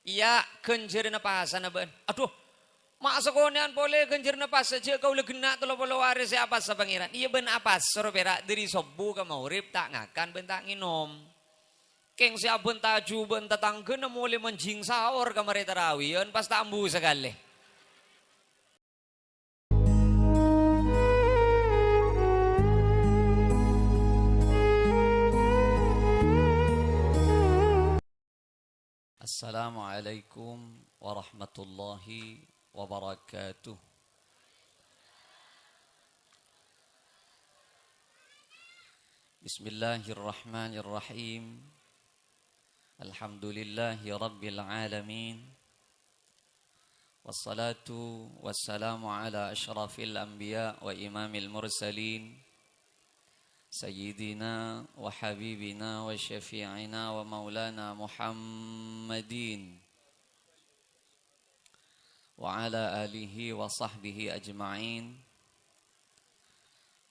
Iya, genjer na pasan na ben. Aduh, masa ko niyan pole genjer na pas saja kau legena tulo polo waris apa sa pangeran. Iya ben apa soro pera diri sobu ka maurip tak ngakan ben tak nginom. Keng si abon taju ben tatangga na muli menjing sahur kamari tarawih yon pas tambu sekali. Assalamualaikum warahmatullahi wabarakatuh. Bismillahirrahmanirrahim. Alhamdulillahi rabbil alamin. Wassalatu wassalamu ala asyrafil anbiya wa imamil mursalin. Sayyidina wa habibina wa syafi'ina wa maulana Muhammadin wa ala alihi wa sahbihi ajma'in.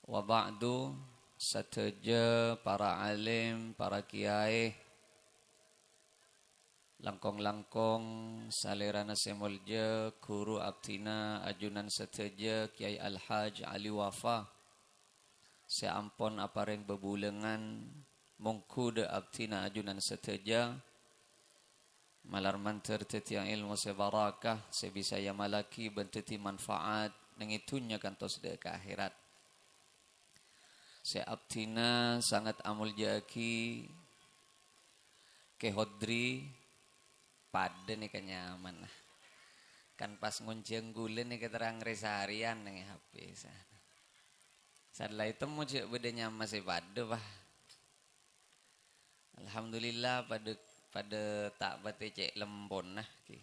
Wa ba'du, sateja para alim, para kiai, langkong-langkong salirana semolja, guru abdina ajunan sateja Kiai Al-Haj Ali Wafa. Seampun apareng bebulengan mungkude abtina ajunan seteja malar manter tetiang ilmu sebarakah sebisaya malaki benteti manfaat nengitunya kantos de ke akhirat. Se abtina sangat amul jaki ke hodri pada nih kenyaman kan pas ngunceng gulen nih keterang resaharian nih HP sana. Setelah itu mau cek bedanya masih pada bah. Alhamdulillah pada tak bate cek lempon nah ki.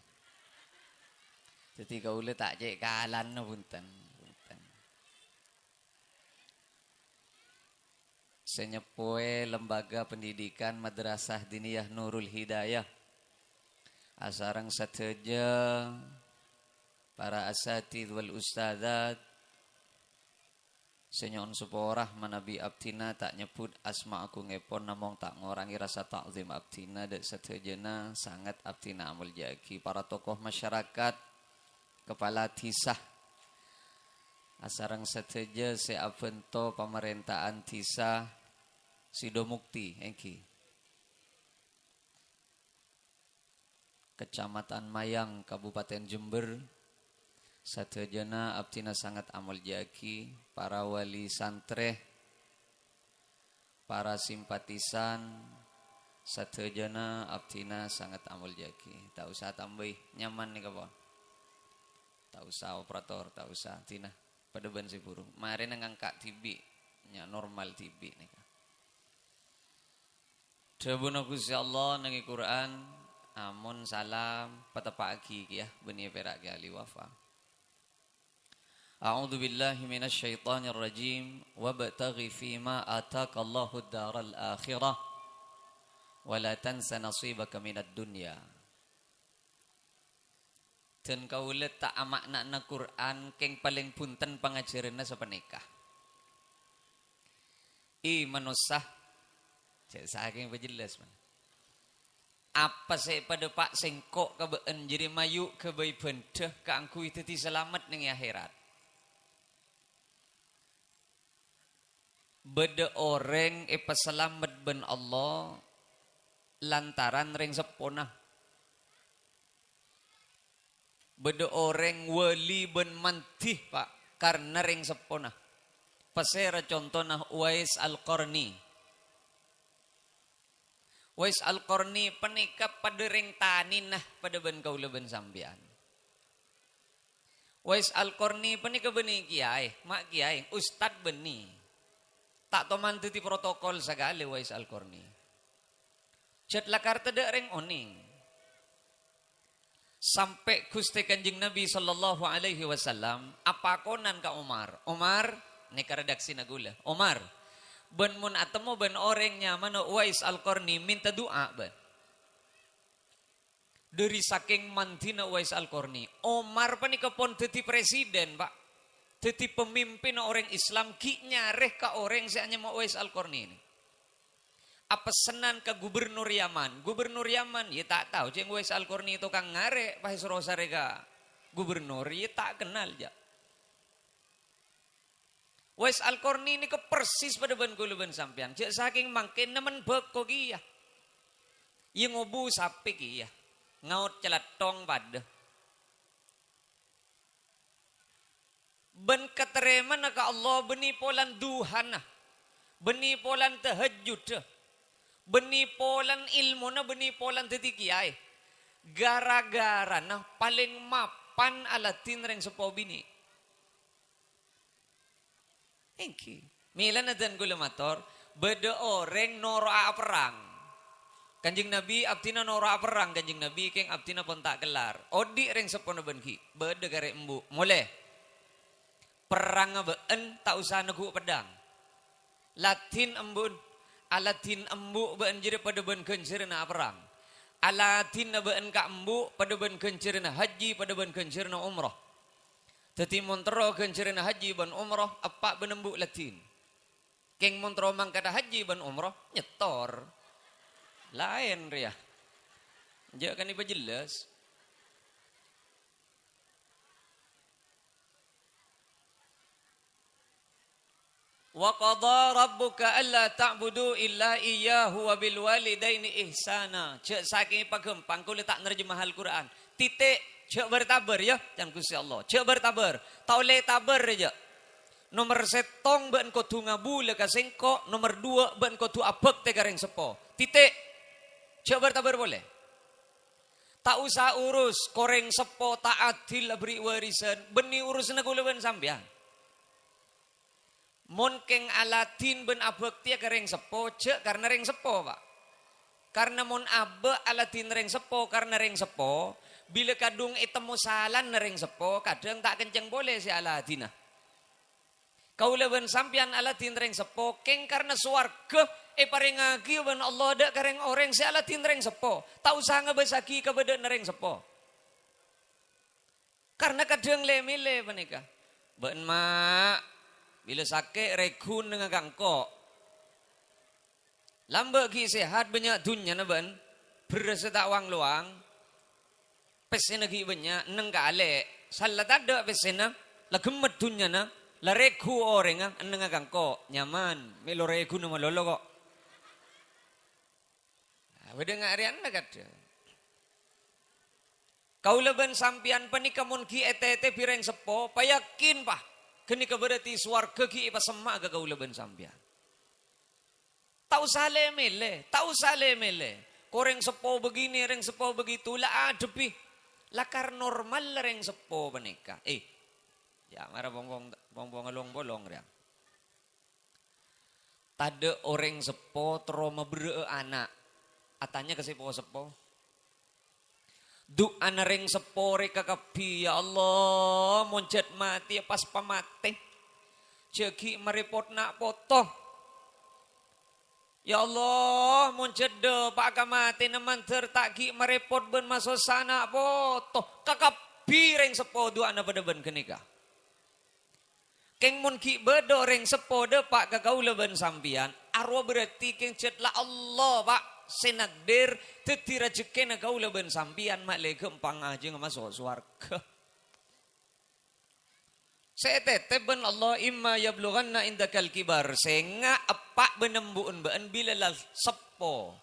Jadi kau le tak cek kalan no punten. Senyepoe lembaga pendidikan Madrasah Diniyah Nurul Hidayah. Asarang sateja para asatidz wal ustadzat. Senyon suporah manabi abtina tak nyebut asma aku ngepon namong tak ngorangi rasa takzim abtina dan setejena sangat abtina amul jaki para tokoh masyarakat kepala tisah asarang seteja seabento pemerintahan tisah Sidomukti engki Kecamatan Mayang Kabupaten Jember. Satejana abtina sangat amal jaki, para wali santre, para simpatisan, satejana abtina sangat amal jaki. Tak usah tambah nyaman nih kawan. Tak usah operator, tak usah tina. Pada ban si burung. Mari ngangkat tibi, nya normal tibi nih. Sebuna Gusti Allah nengi Quran, amun salam pada pagi ya, benih perak gali wafa. A'udzu billahi minasy syaithanir rajim wabtaghi fima ataka Allahu ad-daral akhirah wa la tansa nasibaka minad dunya. Dan kaula tak makna Quran keng paling punten pangajaranna sapenikah. I manusah cek saking jelas man. Apa saya pada pak sengkok ke beun jadi mayu ke bayi bendah ke angku itu ti selamat ning akhirat. Beda orang selamat ben Allah lantaran ring sepona. Beda orang wali ben mantih pak karena ring sepona. Pasera contohnya Uwais Al-Qarni. Uwais Al-Qarni penikap pada ring tanin nah pada ben kaula ben sambian. Uwais Al-Qarni penikap beni kiai, mak kiai, ustad beni. Tak toman ti protokol sagale Uwais Al-Qarni. Cet lakar teda ring oning. Sampai Gusti Kanjeng Nabi sallallahu alaihi wasallam apa konan ka Umar? Umar neka redaksi nagula. Umar ben mun atemo ben orang nyaman Uwais Al-Qarni minta doa ben. Dari saking mantina Uwais Al-Qarni, Umar panikapon dadi presiden, Pak. Jadi pemimpin orang Islam ki nyareh ka orang seanya mau Uwais Al-Qarni ini. apa senan ke gubernur Yaman. Gubernur Yaman, ya tak tahu. Ceng Wais Al-Qarni itu kang ngare, Pahis Rosarega. Gubernur, ya tak kenal ja. Wais Al-Qarni ini ke persis pada ben kula ben sampean. Cek saking mangkin nemen beko ki ya. Ye ngobu sapi ki ya. Ngaut celatong pada. Ben ketereman ka Allah beni polan duhana. Beni polan tahajud. Beni polan ilmu na beni polan tetikiai. Gara-gara nah paling mapan alatin reng sepo bini. Thank you. Mila na dan gula mator, beda orang nora perang. Kanjing Nabi abtina nora perang, kanjing Nabi keng abtina pun tak kelar. Odi reng sepona benki, beda gare embu. Mulai perang been tak usah nagu pedang. Latin embun, alatin embu been jadi pada ben kencirna perang. Alatin been ka embu pada ben kencirna haji pada ben kencirna umrah. Teti montro kencirna haji ban umrah apa benembuk latin. Keng montro mangkada haji ban umrah nyetor. Lain ria. Jangan kan iba jelas. Wa qadha rabbuka alla ta'budu illa iyyahu wa bil walidaini ihsana. Cek saking pagempang kula tak nerjemah Al-Qur'an. Titik cek bertabar ya, jangan Gusti Allah. Cek bertabar, tau le tabar aja. Nomor setong ben kotu ngabule ka sengko, nomor 2 ben kotu abek te gareng sepo. Titik. Cek bertabar boleh. Tak usah urus koreng sepo tak adil beri warisan, beni urusna kula ben sampean. Mon keng alatin ben abek tia gareng sepo, cek karena reng sepo, Pak. Karena mon abe alatin reng sepo karena reng sepo. Bila kadung itemu salan nering sepo, kadang tak kenceng boleh si Aladina. Kau leban sampian Aladin nering sepo, keng karena suarga, paring agi ban Allah ada kareng orang si Aladin nering sepo. Tak usah ngebesaki kepada nering sepo. Karena kadang lemile panika. Ben mak, bila sakit rekun dengan gangkok. Lambat ki sehat banyak dunya na ben, beres tak wang luang. Pesena gi banyak neng kale salah tak ada pesena la gemet dunya na la reku orang neng gangko nyaman melo reku nama lolo kok beda ngarian na kata kau leben sampian panikamun ki ete pireng sepo payakin pah kini keberati swarga ki ipa semak ke kau leben sampian tau sale mele koreng sepo begini reng sepo begitu lah adepi lakar normal reng sepo panika. Ya mara bongbong along bolong riang. Tade orang sepo teroma bere anak. Atanya ke sepo. Du ana reng sepo reka kapi ya Allah moncet mati pas pamate. Ceki merepot nak potoh. Ya Allah, moncede pak kamati neman tertaki merepot ben masuk sana botoh kakap bireng sepo dua anak pada ben kenika. Keng mun ki bedo reng sepo de pak kakau leben sampian arwah berarti keng cetla Allah pak senakdir tetira jeken kau leben sampian mak legempang aja masuk swarga. Setetep ben Allah imma yablughanna indakal kibar senga apa benembuun ben bila la sepo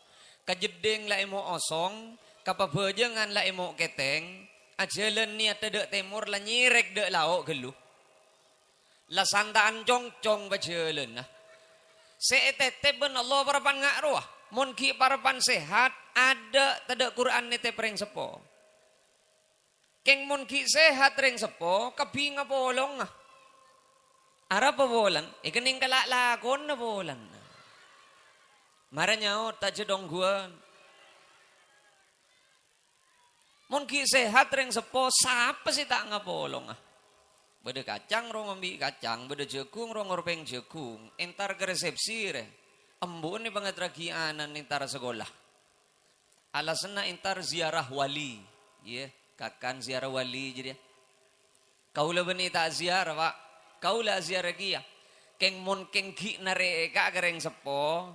kajedeng la emo osong kapabejengan la emo keteng ajelen niat dek temur la nyirek dek lauk gelu la santaan congcong bajelen nah setetep ben Allah parapan ngakruah mun ki parapan sehat ada tedek Quran nete pereng sepo. Keng mun ki sehat reng sepo, kapi nga bolong nga. Ara pa bolan, ikaning kalalakon na bolan. Mara nyaw, tajo dongguan. Mun ki sehat reng sepo, sapa si tak nga bolong nga. Bada kacang rong ambi kacang, bada jekung rong orpeng jekung. Entar ke resepsi re. Ambon ni pangatragianan entar sekolah. Alasan na entar ziarah wali. Yeah. Kakan ziarah wali jadi. Kaula beni tak ziarah pak. Kaula ziarah kia. Keng mon keng ki nare ka gareng sepo.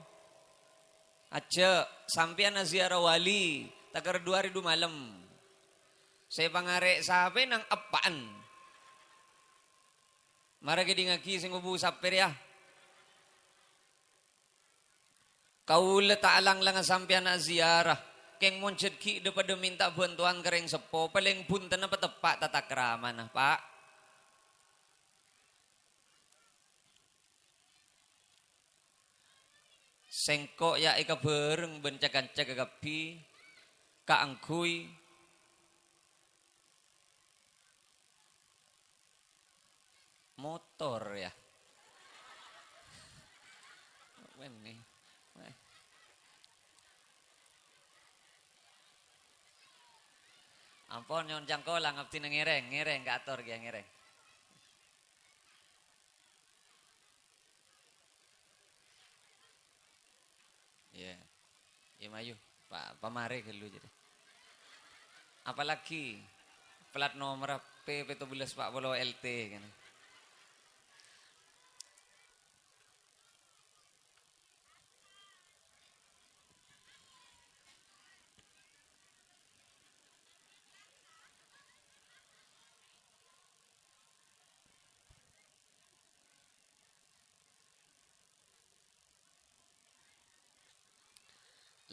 Aja sampean ziarah wali takar 2 hari 2 malam. Saya pangarek sape nang apaan. Mara gedi ngaki sing ubu saper ya. Kau ta'alang lang sampean ziarah. Keng moncet ki daripada minta bantuan kereng sepo. Paling punten apa tepak tata kerama nah pak. Sengkok ya ika bereng bencakan-cak gapi. Kaangkuy. Motor ya. Ini. Ampun nyon jangko lah ngapti ngereng gak atur dia ngereng. Iya. Iya mayu, Pak pamare gelu jadi. Apalagi plat nomor P17 Pak Bolo LT kan.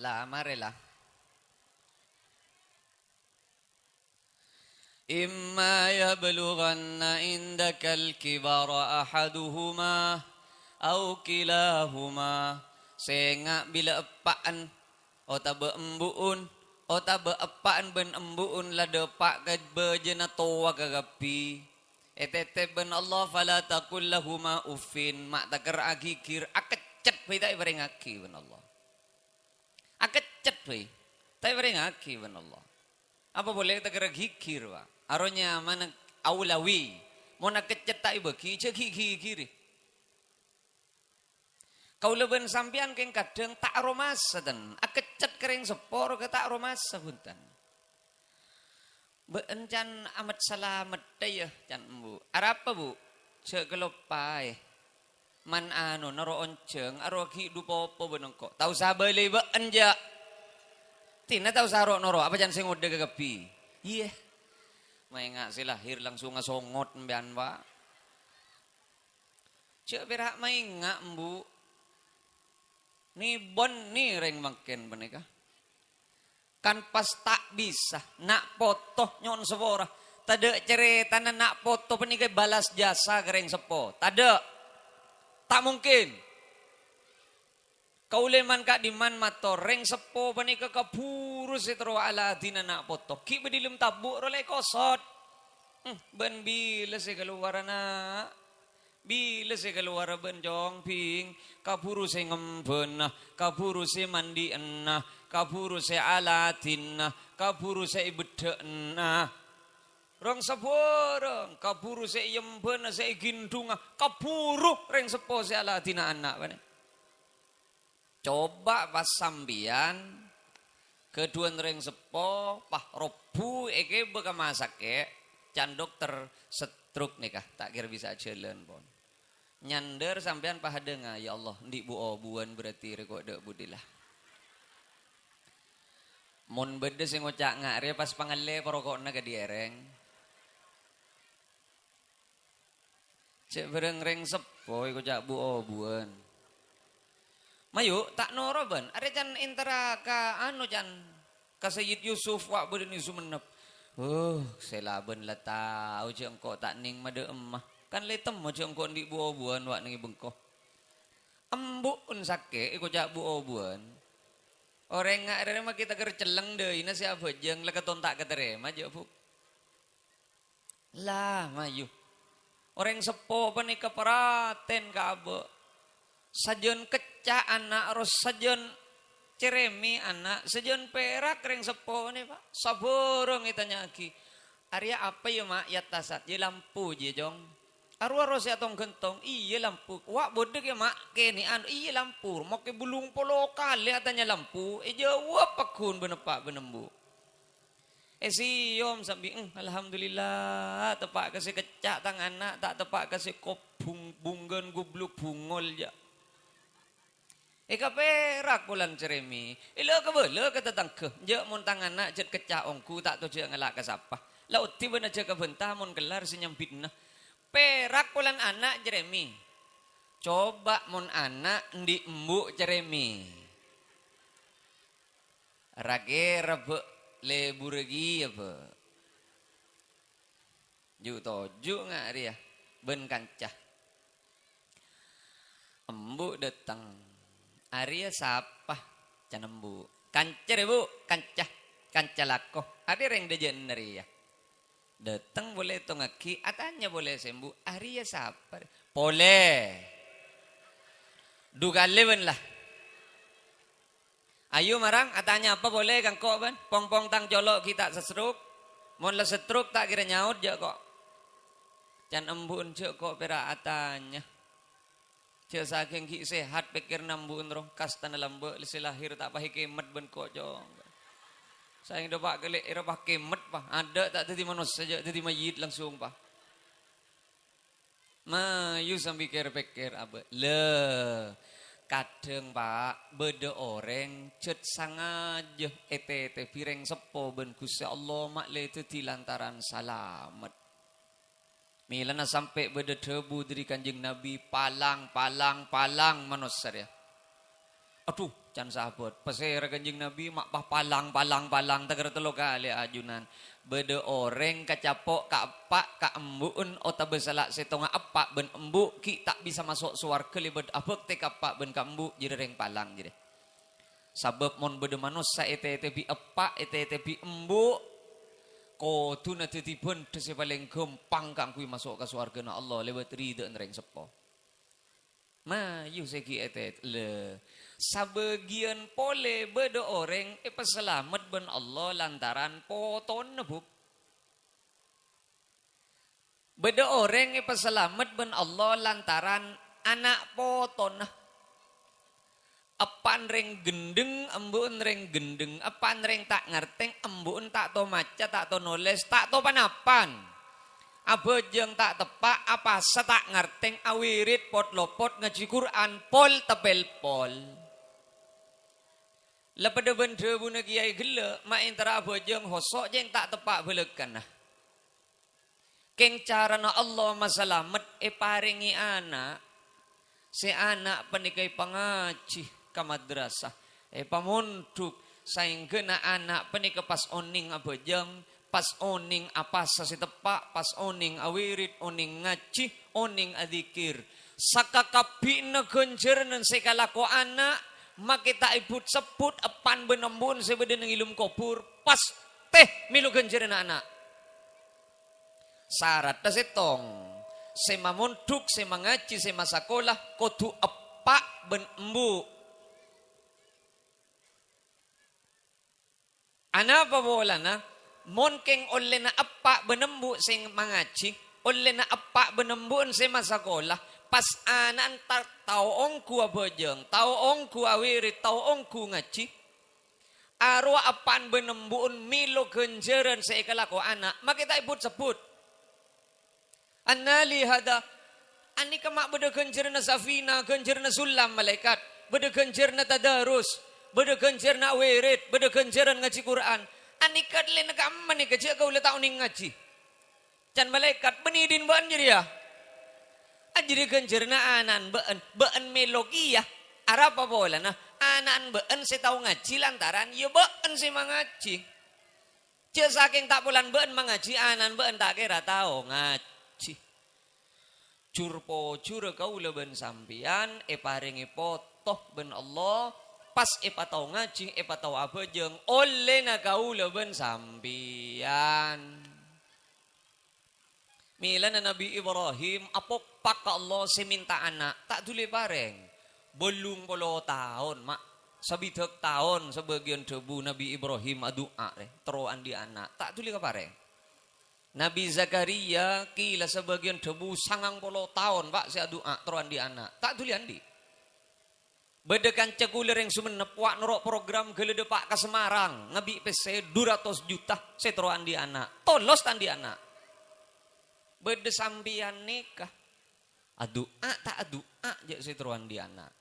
Lah mare lah. Imma yablughanna indakal kibara ahaduhuma au kilahuma. Senga bila epaan o tabe embuun o tabe epaan ben embuun la depak gad bejena towa gagapi. Etete ben Allah fala taqul lahuma uffin mak takar agikir akecet beda ibarengaki ben Allah. Akecet we. Tapi berengaki ben Allah. Apa boleh kita kira gikir wa? Aronya mana aulawi. Mau nak kecet tak ibeki cek gikir. Kau leben sampian keng kadang tak aromasa dan akecet kering sepor ke tak aromasa buntan. Beencan amat salamet daya can bu. Arapa bu? Cek gelopai. Man anu naro onceng aro hidup apa benengko. Tahu sabele beenja. Tina tahu sarok noro apa jan sing ngode gapi. Iya. May nga si lahir langsung ngasongot mbian wa. Cek berak may nga mbu. Ni bon ni reng makin beneka. Kan pas tak bisa nak foto nyon sepora. Tade cerita nak foto penika balas jasa kereng sepo. Tade. Tak mungkin. Kauleman kak diman mator reng sepo panika kapuru setro ala dina nak poto. Ki bedilem tabuk rolai kosot. Ben bila se keluar na. Bila se keluar ben jong ping. Kapuru se ngembena. Kapuru se mandi enah. Kapuru se ala dina. Kapuru se ibede enah. Rong sepurang, kaburu se yembena se gindunga, kaburu reng sepo se ala tina anak bane. Coba pas sambian kedua reng sepo pah robu eke beka masak can dokter stroke nikah tak kira bisa jalan pon. Nyander sampean pah denga ya Allah ndi bu buan berarti rekok dek budilah. Mon bede sing ngocak ngare pas pangale perokokna ke diereng. Cek bereng reng sepo iku cak bu buan. Mayu tak noroban. Ada can intera ka anu can ka Sayyid Yusuf wa bedeni Sumenep. Selaben la tau cek engko tak ning made emah. Kan letem mo cek engko ndik bu buan wa ning bengko. Embun sake iku cak bu buan. Orang ngak mah kita kerceleng deui na siapa jeung la keton tak keterema aja bu. Lah mayu. Orang sepo pani keperaten kabe. Sajen kecak anak ros sajen ceremi anak sajen perak reng sepo ni pak. Saborong itanya aki. Arya apa ya mak ya tasat je lampu je jong. Arwah ros ya tong gentong iya lampu. Wak bodek ya mak keni anu iya lampu. Mau ke bulung polo kali atanya lampu. Jawab pakun benepak benembu. Siyom sambil alhamdulillah tepak kasih kecak tang anak tak tepak kasih kop bunggen gubluk bungol ya. Eka perak bulan ceremi. Ila ke bela ke tetang ke. Je mun tangan nak jet kecak ongku tak tu je ngelak ke siapa. Laut tiba na je ke bentah mun gelar senyambit nah. Perak bulan anak jeremi. Coba mun anak di embuk jeremi. Rage rebe lebu regi apa. Ju toju ngak dia. Ben kancah. Embuk datang. Arya siapa? Can embuk. Kancer ibu, kancah. Kancah lakoh. Ada yang dejen dari ya. Datang boleh tongaki, atanya boleh sembuh. Arya siapa? Boleh. Duga leven lah. Ayo marang, atanya apa boleh kang kok ban? Pong-pong tang jolok kita seseruk. Mon la setruk tak kira nyaut je kok. Can embun je kok pera atanya. Je saking ki sehat pikir nambun roh kas tanah lambe lisi lahir tak pahi kemet ben kok jong. Sayang do pak gelek ira pak kemet pak. Ada tak tadi manusia saja tadi mayit langsung pak. Ma yu sambil pikir apa? Le kadang pak beda orang cet sangaja ete pireng sepo ben Gusti Allah mak le itu di lantaran salamet. Milana sampai beda debu dari kanjeng Nabi palang manusia ya. Aduh, can sahabat. Pasir kanjeng Nabi mak palang tagar telo kali ajunan. Beda orang kacapok ka apa ka embuun ota besalak setonga apa ben embu ki tak bisa masuk suarga libet abek te apa ben ka embu jadi reng palang jadi. Sabab mon beda manusia ete bi apa ete bi embu ko tu na titipun dese paling gampang kang kui masuk ke suarga na Allah lewat ridho reng sepo. Ma yu segi ete le sabagian pole beda orang selamat ben Allah lantaran poton nebuk. Beda orang selamat ben Allah lantaran anak poton. Apan reng gendeng, embun reng gendeng, apan reng tak ngerteng, embun tak to maca, tak to nulis, tak to panapan. Abejeng tak tepak apa setak ngerteng awirit pot lopot ngaji Quran pol tebel pol. Lepada benda buna kiai gila mak intera abejeng hosok jeng tak tepak belekan nah. Keng carana Allah masalamet paringi anak si anak penikai pangaji ka madrasah pamunduk sainggena anak penikai pas oning abejeng pas oning apa sasi tepak, pas oning awirit, oning ngaji, oning adikir. Sakakapi na genjernan sekalako anak, makita ibut sebut apan benembun sebeda ng ilum kopur, pas teh milu genjeran anak. Syarat na setong, sema munduk, sema ngaji, sema sakolah, kodu apa benembu. Ana apa bola na? Monkeng oleh na apa benembu sing mangaji, oleh na apa benembuan sing masakolah, pas anan taong ku abojeng, taong ku awirit, taong ku ngaji, arwa apan benembuan milo genjeran sekalako anak, makita ibut sebut. Anali hada, ani kamak beda genjeran na safina, genjeran na sulam malaikat, beda genjeran na tadarus, beda genjeran na awirit, beda genjeran ngaji Quran. Anikat le nagaman ni kecil kau letak uning ngaji. Can malaikat benidin baan jadi ya. Ajri genjerna anan baan melogi ya. Arapa bola nah anan baan si tahu ngaji lantaran ya baan si mangaji. Cia saking tak bulan baan mangaji anan baan tak kira tahu ngaji. Curpo cur kau leben sampian paringi potoh ben Allah. Pas tau ngaji, tau abejeng, oleh na kaula ben sampian. Mila na Nabi Ibrahim, apok pak Allah seminta anak, tak tuli pareng. Belum 10 tahun, mak. Sabitek tahun sebagian debu Nabi Ibrahim adua, teroan di anak, tak tuli ka pareng. Nabi Zakaria kila sebagian debu 90 tahun, pak, si adua, teroan di anak, tak tuli andi. Bedekan cekuler yang sumenep wak norok program gelede pak ke Semarang ngabi PC 200 juta setroan di anak tolos tan di anak bede sambian nikah adu tak adu jak setroan di anak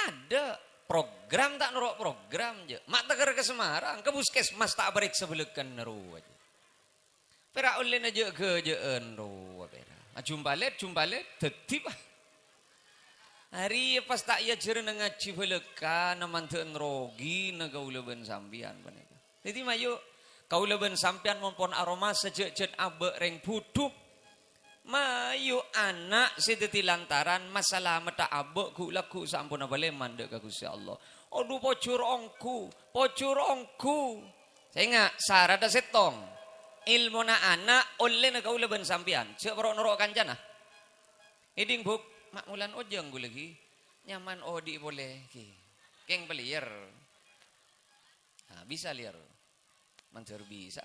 ada program tak nurok program je. Mak teker ke Semarang, ke puskesmas tak berik sebelekan neru aja. Pera ulin aja ke jeen ro pera. Jumpalet tetip. Hari pas tak ya jere ngaji belekan namanteun rogi na gauleubeun sambian paneka. Jadi mayu kauleubeun sampean monpon aroma sejek-jek abe reng putuh. Mayu anak sideti lantaran masalah mata abek ku laku sampun bale mandek ka Gusti Allah. Aduh pocur ongku. Saya ingat sarada setong. Ilmu na anak oleh na kaulaban sampian. Sia parok norok kancana. Iding buk mak mulan ojeng gue lagi. Nyaman odi boleh ki. Keng pelier. Nah, bisa liar. Mancer bisa.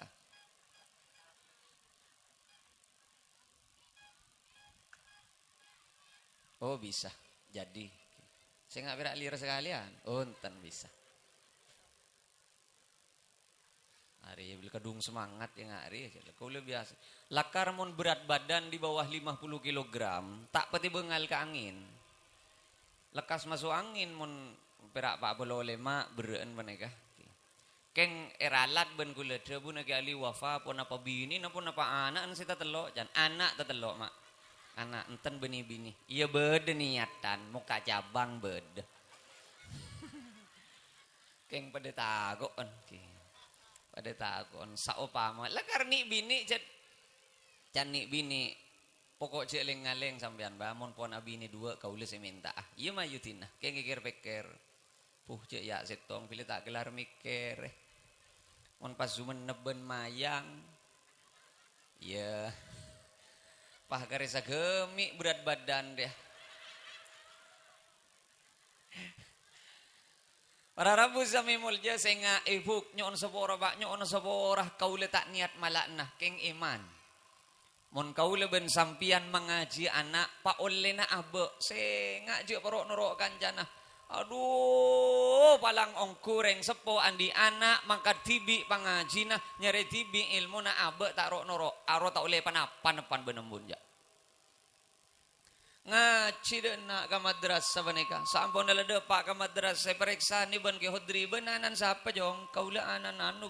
Oh bisa, jadi. Saya nggak berak liar sekalian. Oh enten bisa. Hari beli kedung semangat ya ngari. Kau lebih biasa. Lakar mon berat badan di bawah 50 kilogram, tak peti bengal ke angin. Lekas masuk angin mon perak pak boleh mak beren menegah. Keng eralat ben kula debu nagi ali wafa pun apa bini napun apa anak sita telok jan anak telok mak. Anak enten bini-bini. Iya beda niatan, muka cabang beda. Keng pada takon. Pada takon saopama. Lah karni bini can ni bini. Pokok cek lengaleng sampean bangun pon abini dua kaula seminta. Iya mah yutina. Keng pikir-pikir. Puh cek ya setong pilih tak gelar mikir. Mon pas zumen neben mayang. Iya. Pah karesa gemi berat badan dia. Para rabu sami mulja senga ibuk nyon sepora bak nyon sepora kaula tak niat malakna keng iman. Mon kaula ben sampian mengaji anak pak olena abe senga je parok norok kancana. Aduh palang ongku reng sepo andi anak mangkat tibi pangajina nyari tibi ilmu na abe tak rok norok aro tak oleh panapan benembun ja. Ngaji dena ka madrasah baneka sampun dalade pak ka madrasah periksa ni ben ke hodri benanan siapa jong kaula anan anu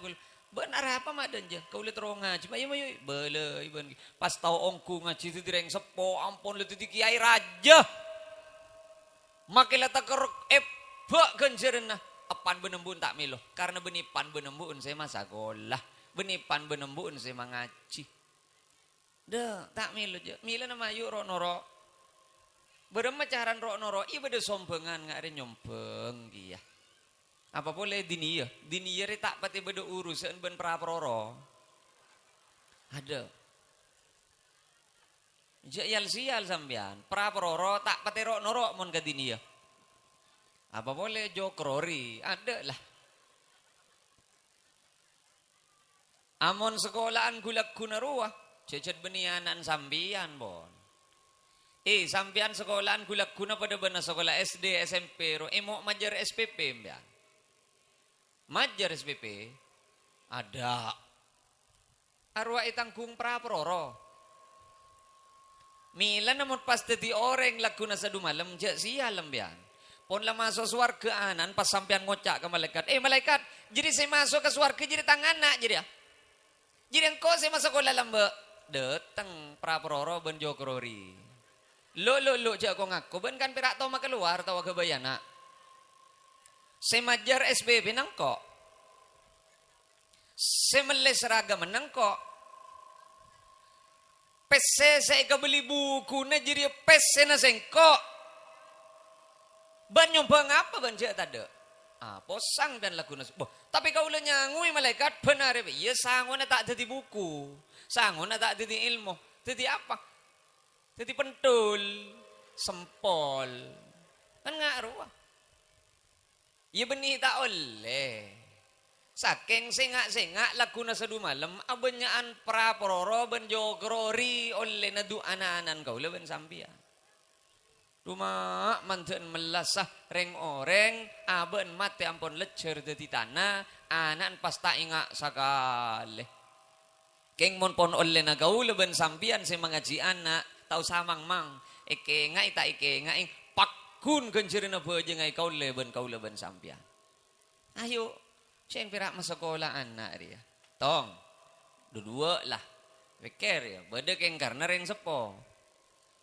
benar apa madan je kaula terong ngaji mayu beuleuh ben pas tau ongku ngaji ti reng sepo ampun leuti kiai raja makila taker ebak genjerna apan benembun tak miloh karena benipan benembun saya masa golah benipan benembun saya mengaji dah tak miloh je mila nama yuk ro noro berema caran ro noro iya beda sombengan ngare nyompeng dia apa boleh dinia tak pati beda urusan ben praproro ada sial sampean praproro tak pati ro noro mon ka dinia apa boleh jokrori ada lah amon sekolahan gulak gunaruah cecet benianan sambian bon sambian sekolahan gulak guna pada benar sekolah SD SMP ro mau majar SPP mbian majar SPP ada arwah itangkung praproro mila namun pas tadi orang laguna sadu malam jak sial lembian pon lah masuk swarga anan pas sampean ngocak ke malaikat malaikat jadi saya masuk ke swarga jadi tangan nak jadi ya jadi engkau saya masuk ke dalam datang praproro ben jokrori lo jak kau ngaku ben kan perak tau mak keluar tau ke bayana saya majar SBB nangko saya meles seragam nangko pes saya kebeli buku na jadi pes na sengko ban nyoba ngapa ban je tada posang dan lagu nas tapi kau le nyangui malaikat benar ya sangona tak jadi buku sangona tak jadi ilmu jadi apa jadi pentul sempol kan ngaruh ya benih tak oleh saking sengak lagu nas sadu malam abenyaan praproro ben jogrori oleh nadu anan kau le ben sampian Rumah manten melasah reng oreng aben mate ampun lecer dadi tanah anan pas tak ingat sakale keng mon pon oleh na gaul ben sampian se mengaji anak tau samang mang ike ngai tak ike ngai pak kun kencirina beje ngai kau leben sampian. Ayo, ceng pirak masekolah anak dia. Tong, dua lah. Pikir ya, beda keng karena reng sepo.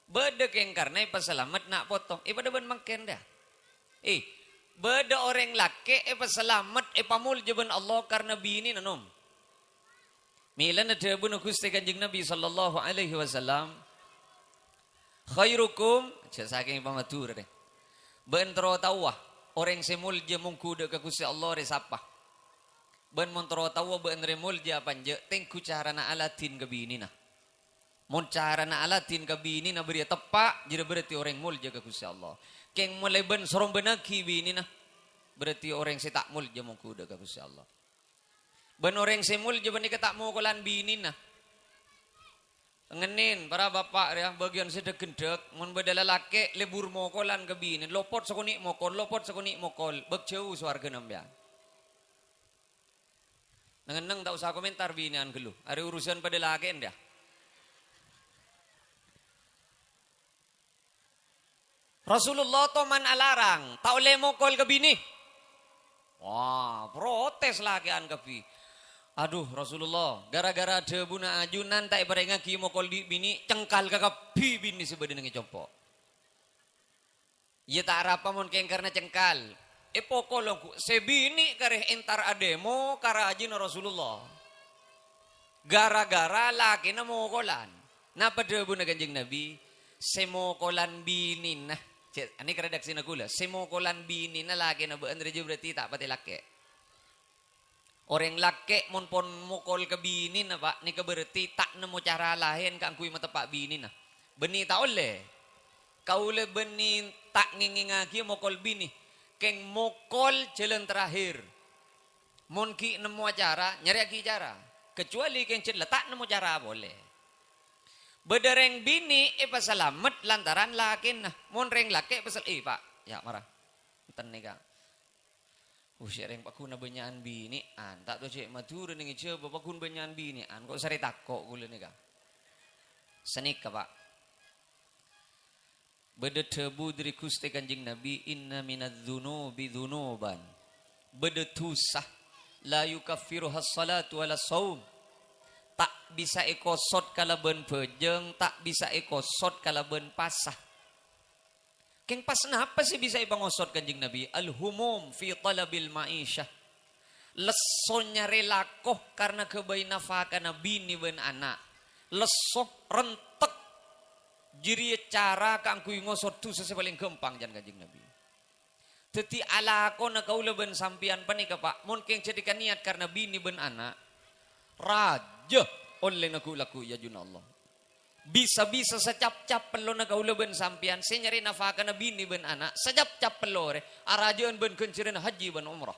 Beda keng karena pasalamat nak potong. Pada ben makin dah. Beda orang laki pasalamat pamul jaban Allah karena bini nanom. Milan ada bunuh Gusti Kanjeng Nabi sallallahu alaihi wasallam. Khairukum, saking pamatur deh. Bentro tawah orang semul je mungku ke Gusti Allah resapa. Ben montro tawa ben remul je panje tengku cara na alatin ke bini nah. Mon cara na alatin ke bini na beri tepak jadi berarti orang mul je ke Gusti Allah. Keng mulai ben sorong benaki bini nah. Berarti orang setak mul je mungku ke Gusti Allah. Ben orang semul je ben ketak mau kolan bini nah. Ngenin para bapak ya bagian sedek gendek mun beda lelaki lebur mokolan ke bini lopot sekuni mokol bek jauh swarga nambia. Neng tak usah komentar binian gelu. Ada urusan pada laki enda. Rasulullah toman alarang, tak boleh mokol ke bini. Wah, protes laki an kepi. Aduh Rasulullah, gara-gara debu na ajunan tak berengaki mokol di bini, cengkal ke kepi bini sebeden ngi compok. Ia tak apa mon keng karena cengkal. Pokok sebini kareh entar ademo karajin Rasulullah. Gara-gara laki na mokolan. Napa debu na Kanjeng Nabi? Semokolan binin nah. Ini redaksi na gula. Semokolan binin na laki na beandre berarti tak pati laki. Orang laki mon pon mokol ke binin na pak. Ni ke berarti tak nemu cara lain kang kui matepak binin nah. Beni tak oleh. Kau le beni tak ngingingaki mokol bini. Keng mokol jalan terakhir. Mon ki nemu acara, nyari aki cara. Kecuali keng ced letak nemu cara boleh. Bedereng bini pasalamet lantaran lakin nah. Mon reng laki pasal pak, ya marah. Enten nih kak. Reng pakuna benyaan bini an. Tak tu cek matur ning coba pakun benyaan bini an. Kok sari takok gula nih kak. Senik ka pak. Beda tebu dari Gusti Kanjeng Nabi inna minadz-dzunubi dzunuban. Beda tusah la yukaffiruha as-salatu wala shaum. Tak bisa ekosot kalaben pejeng, tak bisa ekosot kalaben pasah. Keng pas napa sih bisa ipangosot Kanjeng Nabi? Al-humum fi talabil ma'isyah. Lesonya relakoh karena kebayi nafaka nabi ni ben anak. Lesok rentek jiri cara kang kui ngosot tu sepaling gampang jan Kanjeng Nabi. Teti ala kona kaula ben sampian panika pak. Mun keng jadikan niat karena bini ben anak. Raja oleh laku ya junallah. Bisa-bisa secap-cap pelo na kaula ben sampian. Senyari nafaka na bini ben anak. Secap-cap pelore. Arajan ben kencirin haji ben umrah.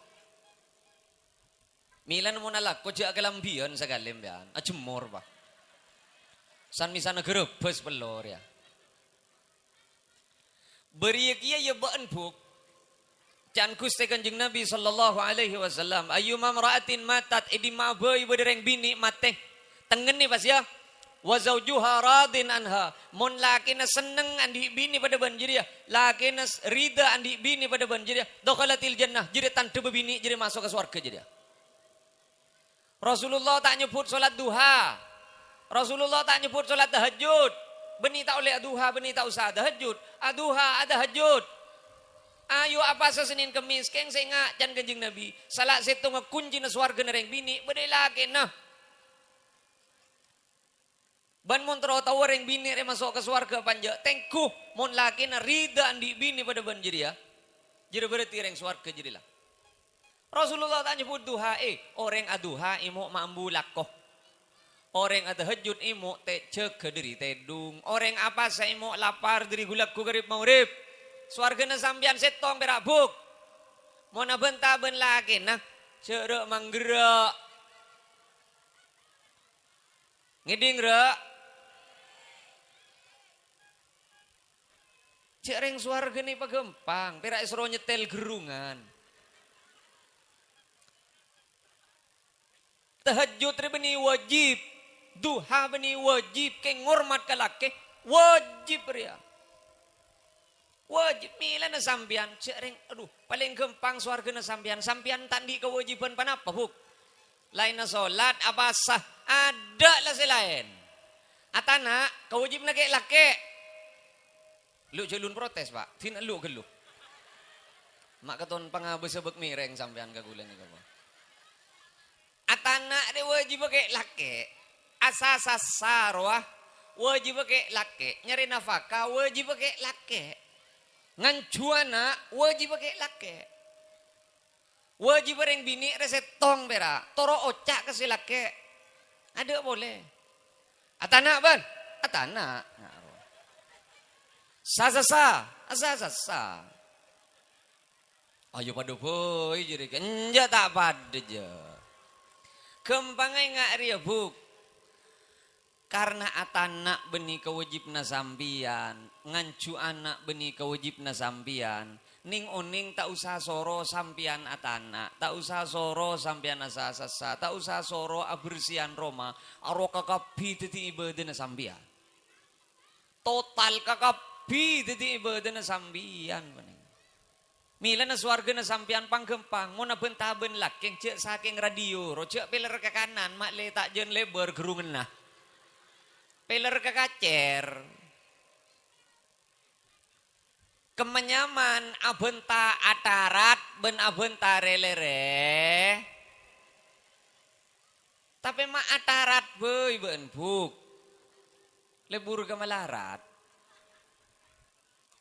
Milan mo nalak ko jia kalambian sa galimbian. Acemor ba. San misana gerebes pelor ya. Beriak ia ya baan buk. Can Gusti Kanjeng Nabi sallallahu alaihi wasallam. Ayyuma mar'atin matat edi mabai bereng bini mate. Tengen nih pas ya. Wa zawjuha radin anha. Mon laki na seneng andi bini pada banjir ya. Laki na rida andi bini pada banjir ya. Dokhalatil jannah. Jadi tante bini jadi masuk ke surga jadi ya. Rasulullah tak nyebut salat duha. Rasulullah tak nyebut salat tahajud. Beni tak oleh duha, beni tak usah tahajud. Aduha ada tahajud. Ayo apa Senin Kemis keng senga can Kanjeng Nabi. Salat setu ngakunci na swarga nereng bini bede lagi nah. Ban mon tro taw reng bini re masuk ke swarga panja tengku mon laki na rida andi bini pada banjir ya. Jadi berarti reng swarga jadilah. Rasulullah tak nyebut duha orang aduha imu mambu lakoh. Orang ada hajud imu te cek diri tedung. Orang apa saya imu lapar diri gulakku garib maurib. Swarga na sambian setong berabuk. Mau na benta ben lagi nah. Cerek manggerak. Ngiding rak. Cereng swarga ni pagempang. Perak isro nyetel gerungan. Tahajud beni wajib. Duha beni wajib. Ke ngormat ke laki. Wajib ria. Wajib mila na sambian. Cering, aduh, paling gampang swarga na sambian. Sambian tandi kewajiban panapa, Buk? Lain na solat, abasah. Ada lah selain. Atana, kewajib na kayak laki. Lu jalun protes, Pak. Tina lu ke lu. Mak katon pangabes sebek mireng sampean kagulan ni kau. Atana de wajib kayak laki. Asasa sarwah wajib kayak laki. Nyari nafkah wajib kayak laki. Ngancuana wajib kayak laki. Wajib reng bini resetong bera. Toro ocak ke si laki. Ada boleh. Atana ban? Atana. Sasa. Ayo pada boy jadi kenja tak pada je. Kempangai ngak ria Buk. Karena atana beni kewajibna sambian, ngancu anak beni kewajibna sambian. Ning oning tak usah soro sampian atana, tak usah soro sampian asa sasa, tak usah soro abersian Roma, aro kakapi titi ibadana sambian. Total kakapi titi ibadana sambian. Mila na swarga na sampian panggempang, mo na bentaben laking cek saking radio, rojak peler ke kanan, mak le tak jen lebar gerungan nah. Peler ke kacer. Kemenyaman abenta atarat ben abenta relere. Tapi mak atarat boy ben Buk. Lebur ke malarat.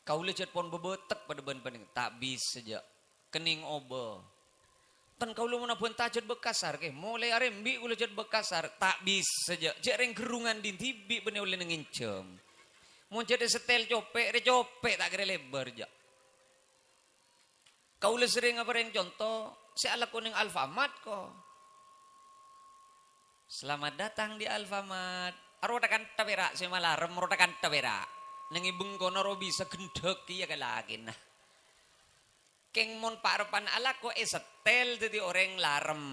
Kau lecet pon bebetek pada ben pening tak bisa saja. Kening obo. Tan kau lu mana benta jet bekasar ke mulai arembi kau lecet bekasar tak bisa saja. Jereng gerungan din tibi bene oleh nengincem. Mau jadi setel copek tak kira lebar aja. Kau le sering apa yang contoh, si ala kuning Alfamart kok. Selamat datang di Alfamart. Arotakan tabera si malarem rotakan tabera. Nengi bengkono robi segendek iya kalakin nah. Keng mon parepan ala ko setel jadi orang larem.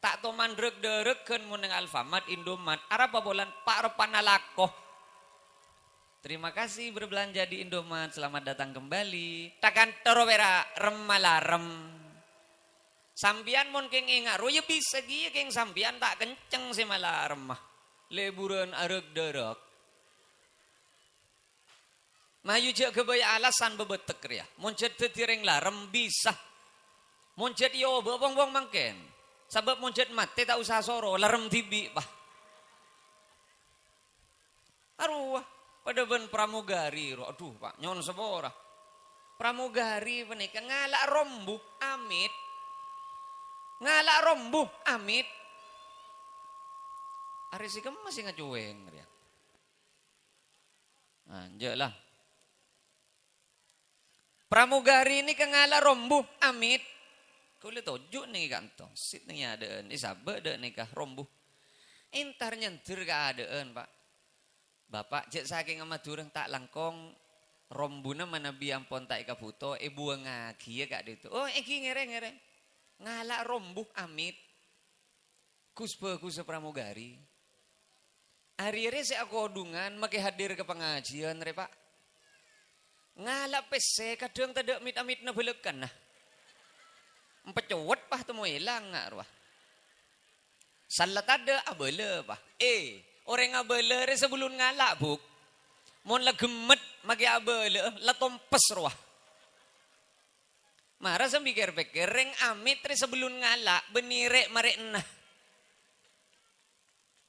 Tak to mandrek dereken mun nang Alfamart Indomaret. Arapa bolan parepan alako. Terima kasih berbelanja di Indomaret. Selamat datang kembali. Takkan terowera remalarem. Sampian mon keng ingat. Roya bisa gih keng sampian tak kenceng si malarem mah. Leburan arek derek. Mayu jak kebaya alasan bebetek ya. Moncet tetireng larem bisa. Moncet yo bobong-bong mangken. Sebab moncet mati tak usah soro larem tibi bah. Aruh. Pada ben pramugari, aduh Pak, nyon sebora. Pramugari menikah ngalak rombuh amit. Ngalak rombuh amit. Ari sih kamu masih ngacueng ya. Anjir lah. Pramugari ini kengalak rombuh amit. Kau lihat tojuk nih kantong. Sit nih adaan, isabe ada nikah rombuh. Entar nyentir keadaan Pak. Bapak cek saking amat durang tak langkong rombuna mana biang pon tak ikaputo buang ngaki ya kak itu. Oh eki ngereng ngalak rombuh amit kuspe pramugari. Hari-hari saya aku odungan make hadir ke pengajian re Pak. Ngalak pese kadang tidak amit na belekan nah. Empecowet pah temu hilang nggak ruah. Salat ada abele Pak. Orang abele sebelum ngalak Buk. Mon la gemet magi abele la tompes ruah. Marah sembikir-pikir reng amit sebelum ngalak benire marek nah.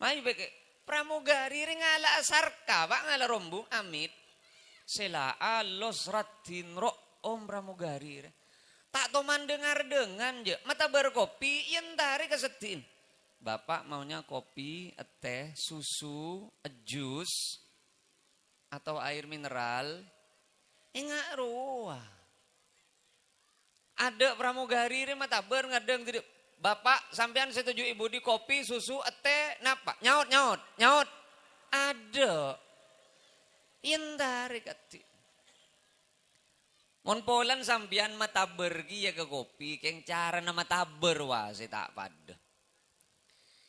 Mai beke pramugari reng ngalak sarka Pak ngalak rombung amit. Sela alos ratin ro om pramugari. Tak toman dengar je mata berkopi yen tari kesetin. Bapak maunya kopi, teh, susu, jus, atau air mineral. Enggak ruah. Ada pramugari mata ber ngadeng tidak. Bapak sampean setuju ibu di kopi, susu, teh, napa? Nyaut. Ada. Indari kati. Mon polan sampean mata bergi ya ke kopi, keng cara nama taber wah saya tak pada.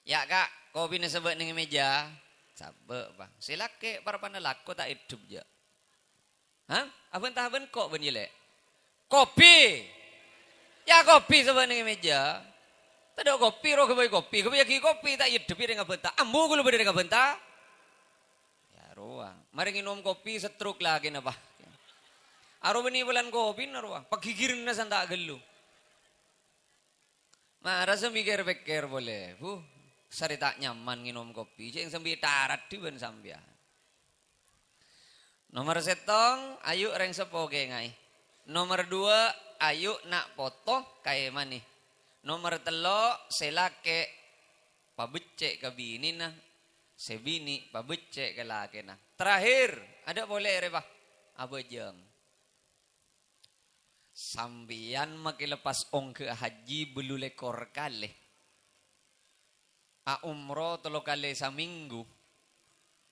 Ya kak, kopi ni sebab dengan meja, sabak bang. Silake para panelako tak hidup je. Hah? Abang tahaban kok ben jelek. Kopi. Ya kopi sebenarnya meja. Tadi kopi roh kebai kopi. Kebai lagi kopi tak hidup dengan bentar. Ambu gulu berdiri dengan bentar. Ya ruang. Mari minum kopi setruk lagi napa. Aro beni bulan kopi naruang. Pagigirin na santa gelu. Rasa mikir-pikir boleh. Sari tak nyaman minum kopi. Cing sambil tarat di ben sambian. Nomor setong, ayo reng sepoge ngai. Nomor 2, ayo nak foto kayak mani. Nomor 3, selake pabecek ke bini nah. Sebini pabecek ke laki nah. Terakhir, ada boleh reba. Abajeng. Sambian maki lepas ong ke haji belu lekor kali. A umroh 3 kali seminggu.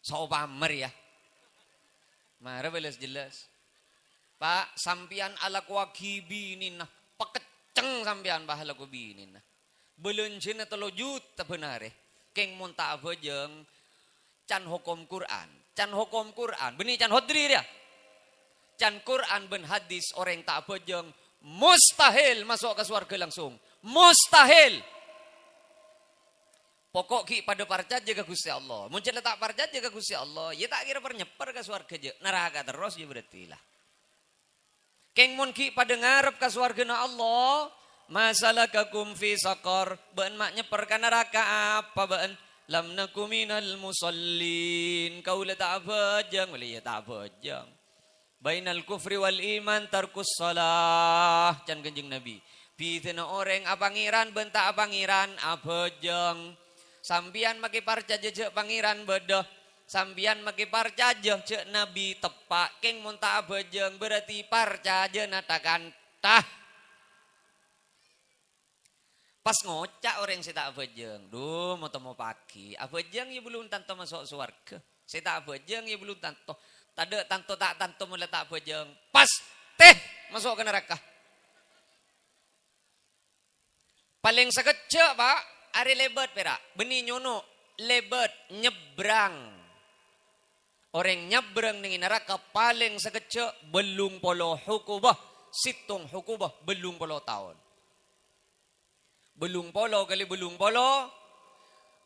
So pamer ya. Mara belas jelas. Pak, sampian ala kuakibi ini nah. Pakeceng sampian bahala ku bini nah. Belensin na 3 juta benare. Keng monta abajeng can hukum Quran. Can hukum Quran. Beni can hodri dia. Can Quran ben hadis orang tak abajeng mustahil masuk ke surga langsung. Mustahil. Pokok ki pada parcat jaga Gusti Allah. Muncul tak parcat jaga Gusti Allah. Ya tak kira pernyeper ke surga je. Neraka terus ya berarti lah. Keng mun ki pada ngarep ke surga na Allah. Masalakakum fi saqar. Ben mak nyeper ke neraka apa ben? Lam nakum minal musallin. Kau le tak abajeng. Boleh ya tak abajeng. Bainal kufri wal iman tarkus salah. Can Kanjeng Nabi. Pitena orang apangiran benta apangiran abajeng. Sampian maki parca jejak pangiran bedah. Sampian maki parca jejak Nabi tepak. Keng monta abajeng berarti parca jenatakan tah. Pas ngocak orang saya tak abajeng. Duh mau temu pagi. Abajeng ya belum tanto masuk surga. Saya tak abajeng ya belum tanto. Tade tanto tak tanto mulai tak abajeng. Pas teh masuk ke neraka. Paling sekecil pak. Ari lebat perak. Beni nyono. Lebat. Nyebrang. Orang nyebrang dengan neraka paling sekecil. Belum polo hukubah. Situng hukubah. Belum polo tahun. Belum polo kali belum polo.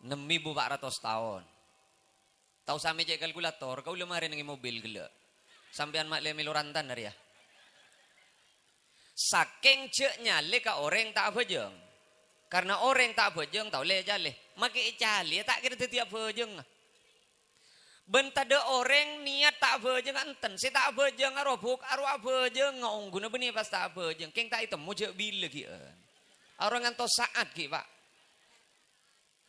6.400 tahun. Tahu sampai cek kalkulator. Kau lemari dengan mobil gila. Sampean mak le melurantan dari ya. Saking ceknya le ka orang tak abajeng. Karena orang tak bejeng tahu le jale. Maki cali tak kira tiap bejeng. Bentada orang niat tak bejeng anten. Si tak bejeng arobuk aru abejeng ngong guna beni pas tak bejeng. Keng tak itu mujek bila ki. Orang ngantos saat ki pak.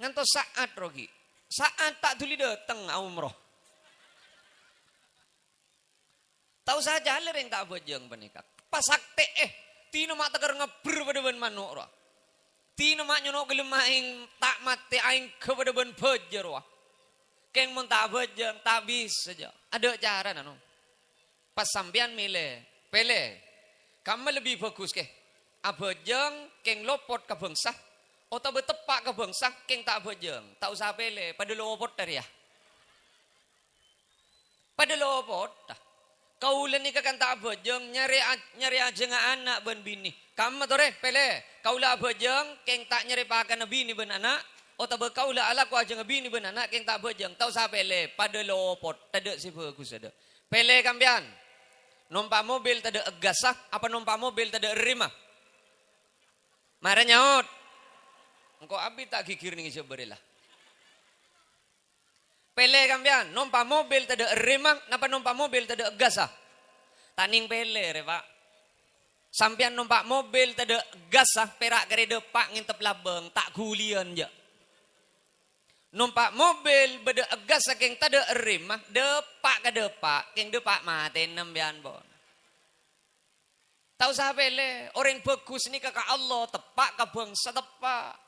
Ngantos saat rogi. Saat tak tuli dateng umroh. Tahu saja le yang tak bejeng benikah. Pasakte tino mak tegar ngeber pada ben manuk roh. Tino mak nyono gelem aing tak mati aing kepada ben bejer wah. Keng mun tak bejeng tak bisa saja. Ada cara nanu. Pas sampean milih, pele. Kamu lebih bagus ke? Abejeng keng lopot ke bangsa. Atau betepak ke bangsa keng tak bejeng. Tak usah pele, pada lopot dari ya. Pada lopot dah. Kaulan ni kakan tak bejeng nyari aja nga anak ben bini. Kamu tore pele. Kaulah bejeng keng tak nyari pakan bini ben anak. Atau kaulah ala ku aja bini ben anak keng tak bejeng. Tahu sa pele pada lopot tada si bagus ada. Pele kambian. Numpak mobil tada egasah apa numpak mobil tada erima. Mara nyaut. Engkau abi tak kikir nih seberilah. Pele kambian, numpak mobil tada erima, napa numpak mobil tada egasah. Taning pele re pak. Sampian numpak mobil tada egasah, perak kere depak ngintep labeng, tak gulian je. Numpak mobil beda egasah keng tada erima, depak ke depak, keng depak mati nembian bon. Tahu sah pele, orang bagus ni kakak Allah, tepak ke bangsa tepak.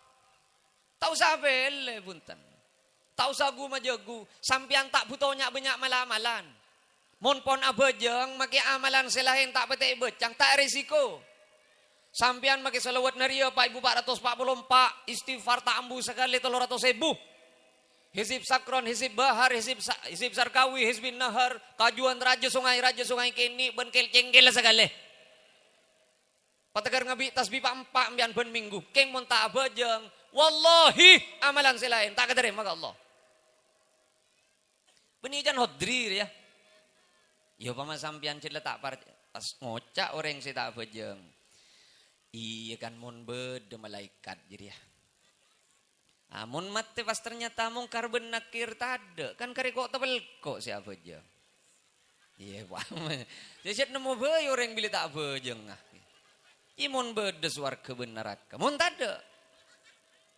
Tahu sah pele bunten. Tahu sagu majagu, sampian tak butonya banyak malam-malan. Mon pon abajeng, maki amalan selain tak petik becang, tak risiko. Sampian maki selawat naria 4.444, istighfar tak ambu sekali 300.000. Hisib Sakron, Hisib Bahar, Hisib Sarkawi, Hisib Nahar, kajuan Raja Sungai kini, benkel cengkel segala. Patagar ngabi tasbih empat ambian ben minggu, keng mon tak bejeng. Wallahi amalan selain tak keterima ke Allah. Benijan hodrir ya. Ya pama sampian cila tak par pas ngocak orang si tak bejeng. Iya kan mon bede malaikat jadi ya. Amun mati pas ternyata mungkar ben nakir tade kan kari kok tebel kok siapa aja. Iya paham. Jadi nemu bayi orang beli tak bejeng ah. Imun bede swarga ben neraka. Mun tade.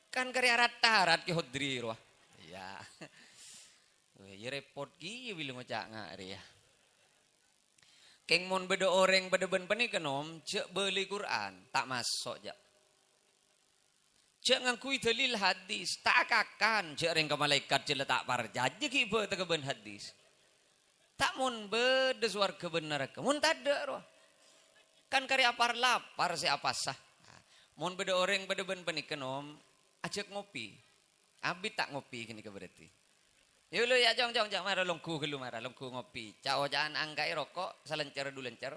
Kan kari arat-arat ki hodri roh. Iya. Ya repot ki bilang ngocak ngari ya. Keng mun bede orang bede ben penikenom cek beli Quran tak masuk jak. Cek ngangkui dalil hadis, tak akan cek reng ke malaikat cek letak parjaj ki be tegeben hadis. Tak mun bede swarga ben neraka. Mun tade roh. Kan kari apar lapar si apa sah. Mun bede orang bede ben penikenom ajak ngopi. Abi tak ngopi kini ke berarti. Yulu ya jong marah longku ngopi. Cao jangan angkai rokok salencer du lencer.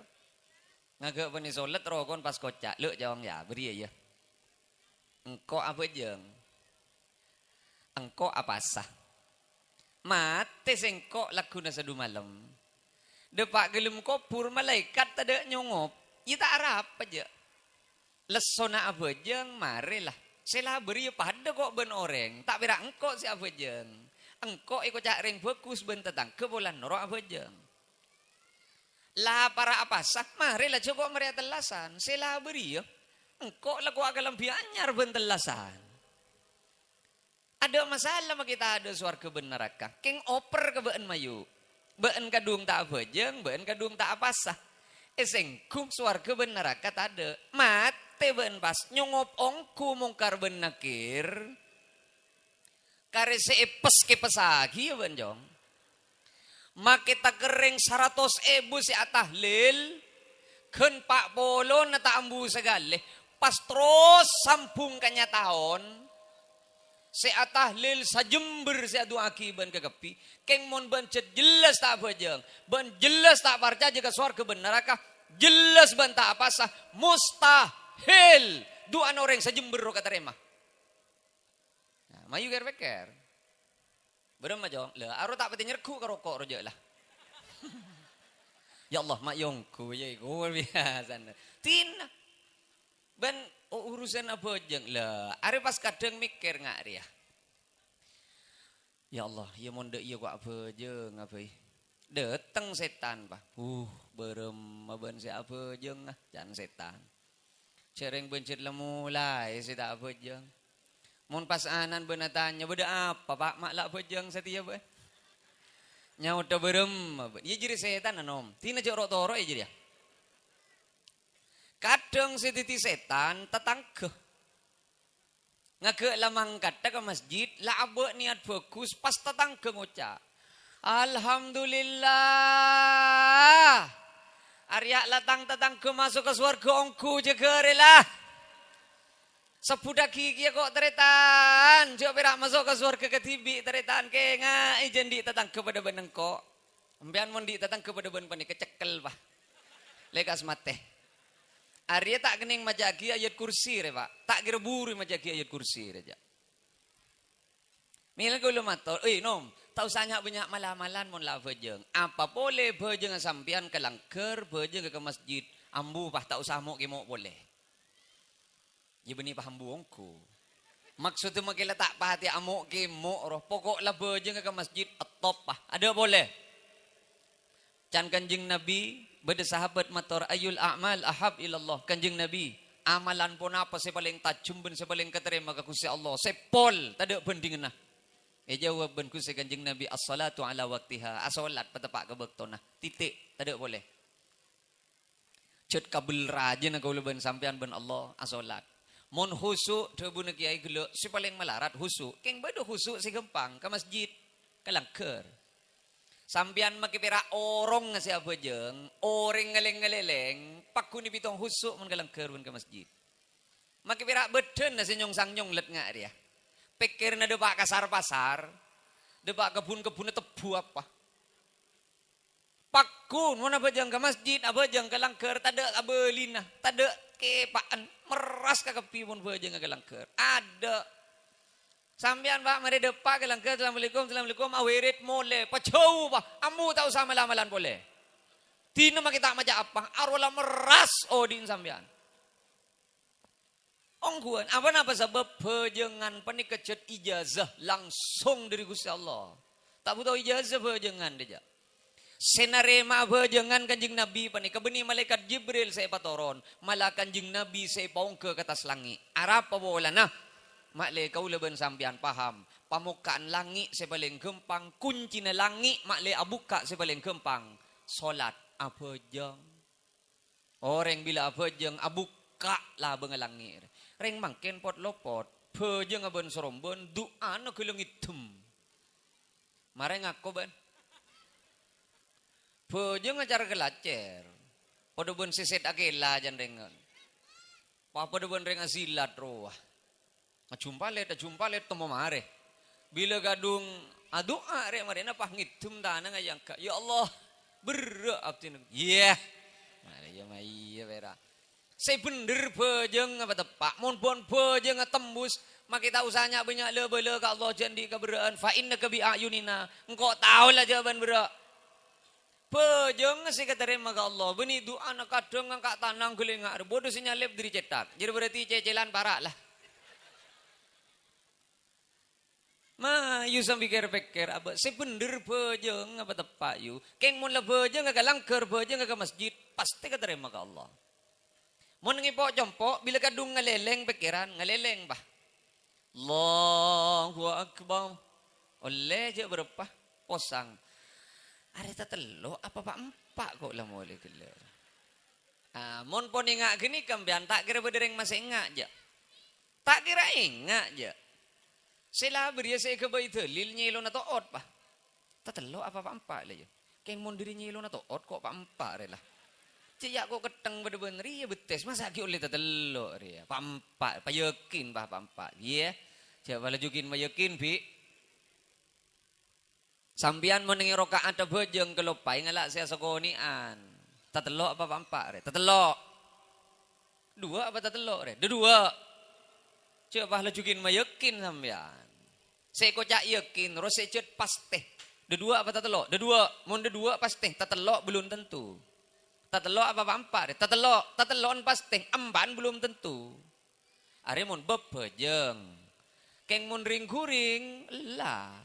Ngagak beni solet rokon pas kocak. Lu jong ya beri ya. Engkau apa jeng? Engkau apa sah? Mate sengkok lakuna sadu malam. Depak gelem kopur malaikat tada nyongop. Ia tak arap aja. Lesona apa jeng marilah. Sela beri pada kok ben orang. Tak berak engkau si apa jeng. Engkau ikut cak ring bagus ben tetang kebulan norok apa jeng. Lah para apa sah marilah cukup meriah telasan. Sela beri ya. Engkau lagu agak lebih anyar bentelasan. Ada masalah mah kita ada swarga ben neraka. Keng oper ke beun mayu. Beun kadung tak bejeng, beun kadung tak apa sah. Esengkung swarga ben neraka tak ada. Mate beun pas nyongop ongku mungkar ben nakir. Kare seepes ke pesagi ya ben jong. Makita kering 100.000 si atahlil. Ken pak polo na taambu segale. Pas terus sambung kanya tahun si atahlil sajember si adu akiban kegepi keng mon bencet jelas tak bejeng ben jelas tak parca jika swarga ben neraka jelas ben tak apa sah mustahil dua orang sajember ro katerema. Nah, mayu ger-ger. Berem jong le aro tak pati nyerku ka rokok rojo lah. Ya Allah mak yongku ya go biasa. Tina ben urusan apa jeng lah. Are pas kadang mikir ngak dia. Ya Allah, ya monde iya kok apa jeng apa. Dateng setan bah. Berem ben si apa jeng ah jan setan. Cereng bencet lemulai si tak apa jeng. Mun pas anan beuna tanya beda apa Pak mak lah apa jeng setia ben. Nyau ta berem. Iya jadi setan anom. Tina jok toro ya jadi ya. Kadang si titi setan tetangga. Ngage lamang kata ke masjid, lah abe niat bagus pas tetangga ngocak. Alhamdulillah. Arya latang tetangga masuk ke surga ongku jegerelah. Sebudak gigi kok teretan. Jok perak masuk ke surga ketibi teretan ke ngai jendi tetangga pada benengkok. Ambian mondi tetangga pada ben panik kecekel bah. Lekas mate. Arya tak kening majagi ayat kursi re pak. Tak kira buru majagi ayat kursi reja. Mila ko lumator. Nom. Tahu sanya banyak malam-malam mon la bejeng. Apa boleh bejeng sampian ke langker bejeng ke masjid. Ambu pah tak usah mau kemo boleh. Ya beni paham buongku. Maksudnya makila tak pahati amuk kemo roh. Pokok la bejeng ke masjid atop pah. Ada boleh. Can kanjeng Nabi. Beda sahabat mator ayul a'mal ahab ilallah. Kanjeng Nabi. Amalan pun apa saya paling tajam ben saya paling keterima ke Gusti Allah. Saya pol. Tak ada bandingan nah. Jawab ben Gusti kanjeng Nabi. As-salatu ala waktiha. As-salat patepak ke bektona. Titik. Tak ada boleh. Cut kabel raja na kaulah ben sampean ben Allah. As-salat. Mon husuk. Terbuna kiai geluk. Si paling melarat husuk. Keng beda husuk si gempang. Ke masjid. Ke langker. Sampian makipira orong nga siapa jeng, orang ngeleng-ngeleleng, paku ni pitong husuk mun kalang kerun ke masjid. Makipira beden na sinyong sangyong let nga dia. Pikir na depa kasar pasar, Debak kebun-kebun tebu apa. Pakun, mana bejang ke masjid, abejang ke langker, tada abelina, tada kepaan, meras ke kepi pun bejang ke langker. Ada. Sambian pak, mari depak ke langker, assalamualaikum, awirit mole, pacau pak, amu tahu sama lamalan boleh. Tina mah kita maja apa, arwala meras odin sambian. Ongguan, apa sebab pejengan penikejet ijazah langsung dari Gusti Allah. Tak butuh ijazah pejengan dia. Senarema bejengan kanjing Nabi pani kebeni malaikat Jibril saya patoron malah kanjing Nabi saya paung ke atas langit arap apa bola nah makle kau leben sampian paham pamukaan langit saya paling gempang kunci na langit makle abuka saya paling gempang solat apa jeng orang bila apa jeng abuka lah bengalangit reng mangken pot lopot pejeng aben soromben doa na kelengit tem mare ngako ben pejeng acara kelacer. Pada ben seset akela jan rengan. Papa de ben reng asilat roh. Jumpa let temu mare. Bila gadung adoa re mare na pangitum dana ngayang ka. Ya Allah, berak abtin. Iya. Mare ya mai ya vera. Saya bener pejeng apa tepak. Mun pun pejeng tembus makita usahanya banyak le ka Allah jandi keberaan fa innaka bi ayunina. Engkau tahu lah jawaban berak. Pejeng sih keterima ke Allah. Beni doa nak kadang angkat tanang gelengak. Bodoh sinyalip diri cetak. Jadi berarti cecelan parah lah. Ma, you sambil pikir apa? Sebener pejeng apa tepat you? Keng mun lah pejeng agak langker pejeng agak masjid pasti keterima ke Allah. Mun ngipok jompok bila kadung ngaleleng pikiran ngaleleng bah. Allahu Akbar. Oleh je berapa posang. Ada telo apa pak empat kok lah boleh kelar. Mon pon ingat gini kambian tak kira bedereng masih ingat je. Tak kira ingat je. Sila beria saya ke bayi telil nyelo na toot pa. Tak telo apa pak empat lah je. Keng mon diri nyelo na toot kok pak empat relah. Ciyak kok keteng bener-bener iya betes masa ki oleh tak telo ria. Pak empat pak yakin pak empat. Iya. Coba lajukin pak yakin bi. Sampian menengi rokaat bejeng kelopai ngalak saya sekonian. Tatelok apa empat re? Tatelok. Dua apa tatelok re? Dua. Coba lajukin mayakin sampian. Saya kocak yakin, terus saya cet pasteh. Dua apa tatelok? Dua. Mun dua pasteh, tatelok belum tentu. Tatelok apa empat re? Tatelok pasteh, emban belum tentu. Are mun bebejeng. Keng mun ring-guring lah.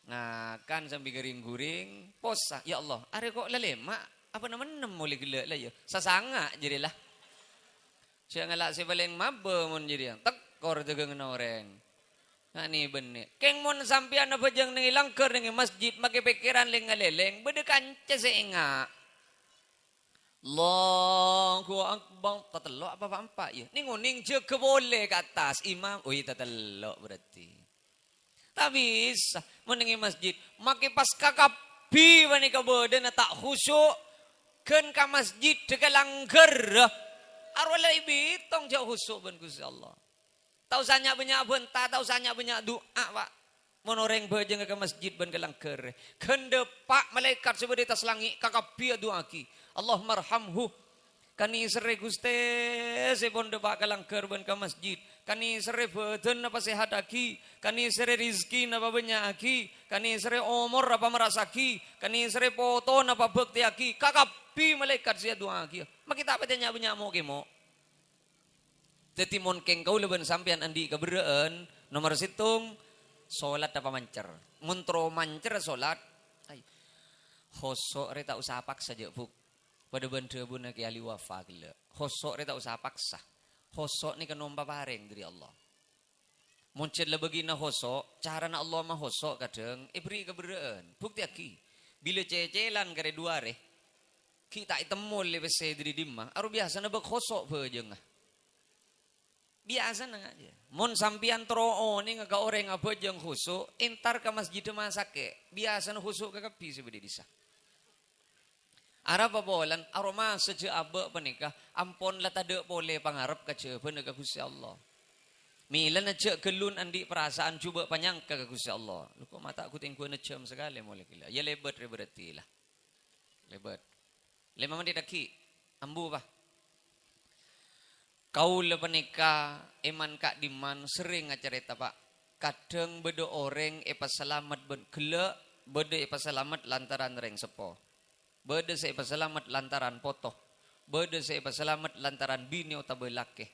Nah kan sambil gering-guring posa ya Allah are kok lelemak apa namanya mulai gila lah ya sasanga jadilah saya ngelak si paling mabe mon jadi tekor tegang orang nah ni bener keng mon sampian apa jang nengi langker nengi masjid make pikiran lengaleleng bede kanca seinga Allahu Akbar tatelok apa empat ya ning nguning je ke boleh ke atas imam oi tatelok berarti tak bisa menengi masjid. Maki pas kakapi wani kabeden tak khusyuk ken ka masjid dekat langgar. Arwala ibitong jauh khusyuk ben Gusti Allah. Tahu sanya banyak benta, tahu sanya banyak doa, Pak. Monoreng bejeng ke masjid ben ke langgar. Ken depak malaikat sebedi tas langit kakapi doa ki. Allahumma arhamhu. Kani sere Gusti sepon depak ke langgar ben ke masjid. Kani sere badan apa sehat aki, kani sere rizki apa banyak aki, kani sere umur apa merasaki, kani sere foto apa bekti aki, kakapi malaikat sia doa aki. Makita apa tanya banyak mau kemo. Tetimon keng kau leben sampean andi keberaan nomor situng solat apa mancer, muntro mancer solat. Hosok reta usah paksa je buk. Pada benda bunda ki ahli wafa gila. Hosok reta usah paksa. Hosok ni kenomba bareng dari Allah. Muncul lah begina hosok, cara nak Allah mah hosok kadang, beri keberaan. Bukti aki, bila cecelan kare dua re, kita itemul le bese dari dimah, aru biasa nak hosok bejeng ah. Biasa nang aja. Mon sampian troo ni ngaga orang apa jeng hosok, entar ke masjid masake, biasa nak hosok ke kapi sebedi disa. Arab bolan aroma seje abe panikah ampon la tade boleh pangarep kace bener ka Gusti Allah. Mila na cek kelun andi perasaan cuba panyangka ke Gusti Allah. Lu kok mata aku tengku na cem sekali mulai gila. Ya lebat berarti lah. Lebat. 5 menit lagi. Ambu bah. Kau lepas nikah, eman kak diman sering ngacarita pak. Kadang bedo orang epa selamat gelak, bedo epa selamat lantaran reng sepo. Bedo se epa selamat lantaran potoh. Bedo se epa selamat lantaran bini utawa laki.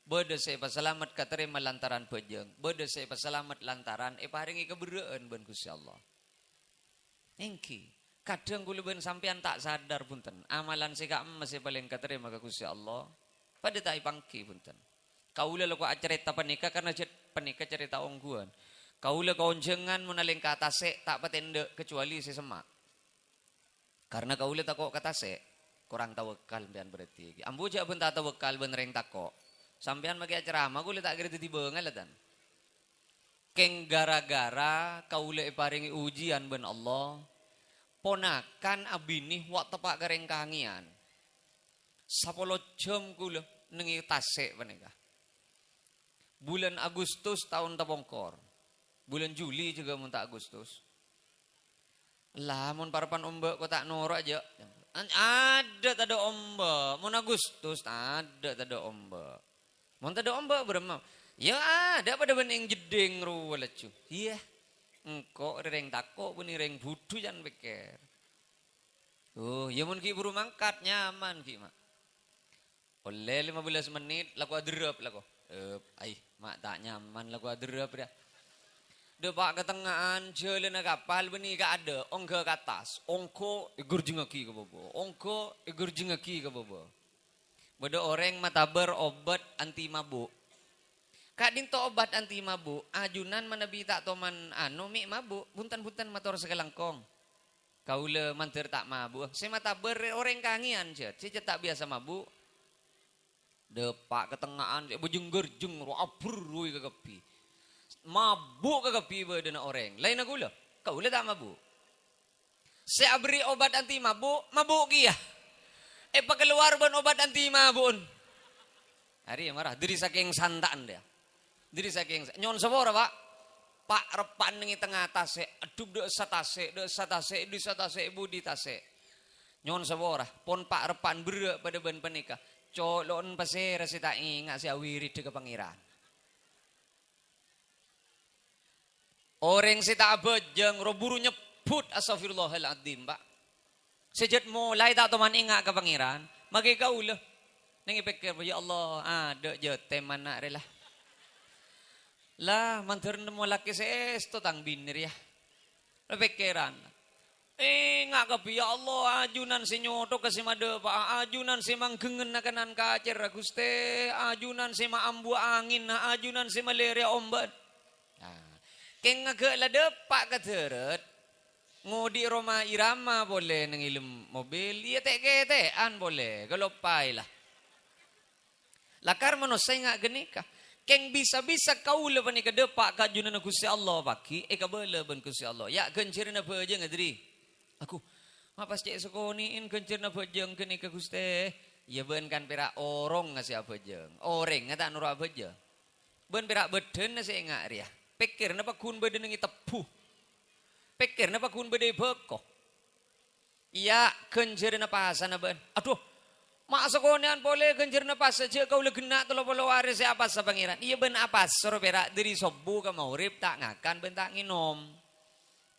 Bedo se epa selamat katerima lantaran pejeng. Bedo se epa selamat lantaran epa haringi keberaan ben Gusti Allah. Engki. Kadang kula ben sampean tak sadar punten. Amalan sika masih paling katerima ke Gusti Allah. Pada tak pangki punten. Kaula lo ko acarita panika karena panika cerita ongguan. Kaula kaonjengan menaling ke atase tak patende kecuali si semak. Karena kaula takok ke atase kurang tawakal pian berarti. Ambu jak pun tak tawakal ben reng takok. Sampean magi ceramah kula tak kira tiba ngalatan. Keng gara-gara kaula paringi ujian ben Allah. Ponakan abini wak tepak gareng kangian. 10 jam kula nengi tasik panika. Bulan Agustus tahun tapongkor. Bulan Juli juga mun tak Agustus. Lah mun parapan ombak kok tak norak aja. Ada tada ombak. Mun Agustus ada tada ombak. Mun tada ombak beremam. Ya ada pada bening jeding ruwalacu. Iya. Engkau reng takok beni reng budu jan beker. Oh, ya mun ki buru mangkat nyaman ki mak. Oleh 15 menit laku aderep laku. Mak tak nyaman laku aderep dia. Depak ke tengahan jalan kapal beni ka ada ongko ke atas. Ongko igur jengaki ke bobo. Ongko igur jengaki ke bobo. Bada orang mataber obat anti mabuk. Kak dinto obat anti mabuk, ajunan manabi tak toman mi mabuk, buntan-buntan motor sekelangkong. Kaula mantir tak mabuk, saya mata ber orang kangian je, saya tak biasa mabuk. Depak ketengahan, saya bujeng-gerjeng, ruapur rui ke kepi. Mabuk ke kepi badana orang, lain aku lah, kaula tak mabuk. Saya beri obat anti mabuk, mabuk kia. Pak keluar ban obat anti mabuk. Hari yang marah, diri saking santaan dia. Diri saking nyon sabora pak repan nengi tengah tase aduk de satase budi tase nyon sabora pon pak repan bere pada ben penikah colon pasera si tak ingat si awiri de ke pangeran orang si tak bejeng roburu nyebut astagfirullahaladzim pak sejak mulai tak teman ingat ke pangeran maka kau lah nengi pikir ya Allah ada je temana relah lah mantir nemu laki seesto tang binir ya. Pikiran. Ngak kepi ya Allah ajunan si nyoto ke si made pak ajunan si manggengen nakanan kacer Guste ajunan si maambu angin ajunan si malaria ombak. Nah, keng ngage la depak kateret ngodi Roma Irama boleh nengilem mobil iya teketean boleh galopay lah. Lakar manosay ngak genika. Keng bisa-bisa kau lepas ni kedepak kajunan Gusti Allah paki, kabela ben Gusti Allah. Ya kencirna aja ngadri. Aku, mapas cek sekoniin kencirna bejeng kini ke Gusti. Ya ben kan perak orang ngasih apa jeng. Orang ngata nurut apa jeng. Ben perak beden nasi enggak ria. Pikir napa kun beden ngi tepu. Pikir napa kun beden bekoh. Ya kencirna pasana ben. Aduh. Mak sekonian boleh genjerna pas saja kau legena telo polo waris apa sa pangeran. Iya ben apa soro perak diri sobu ka maurip tak ngakan ben tak nginom.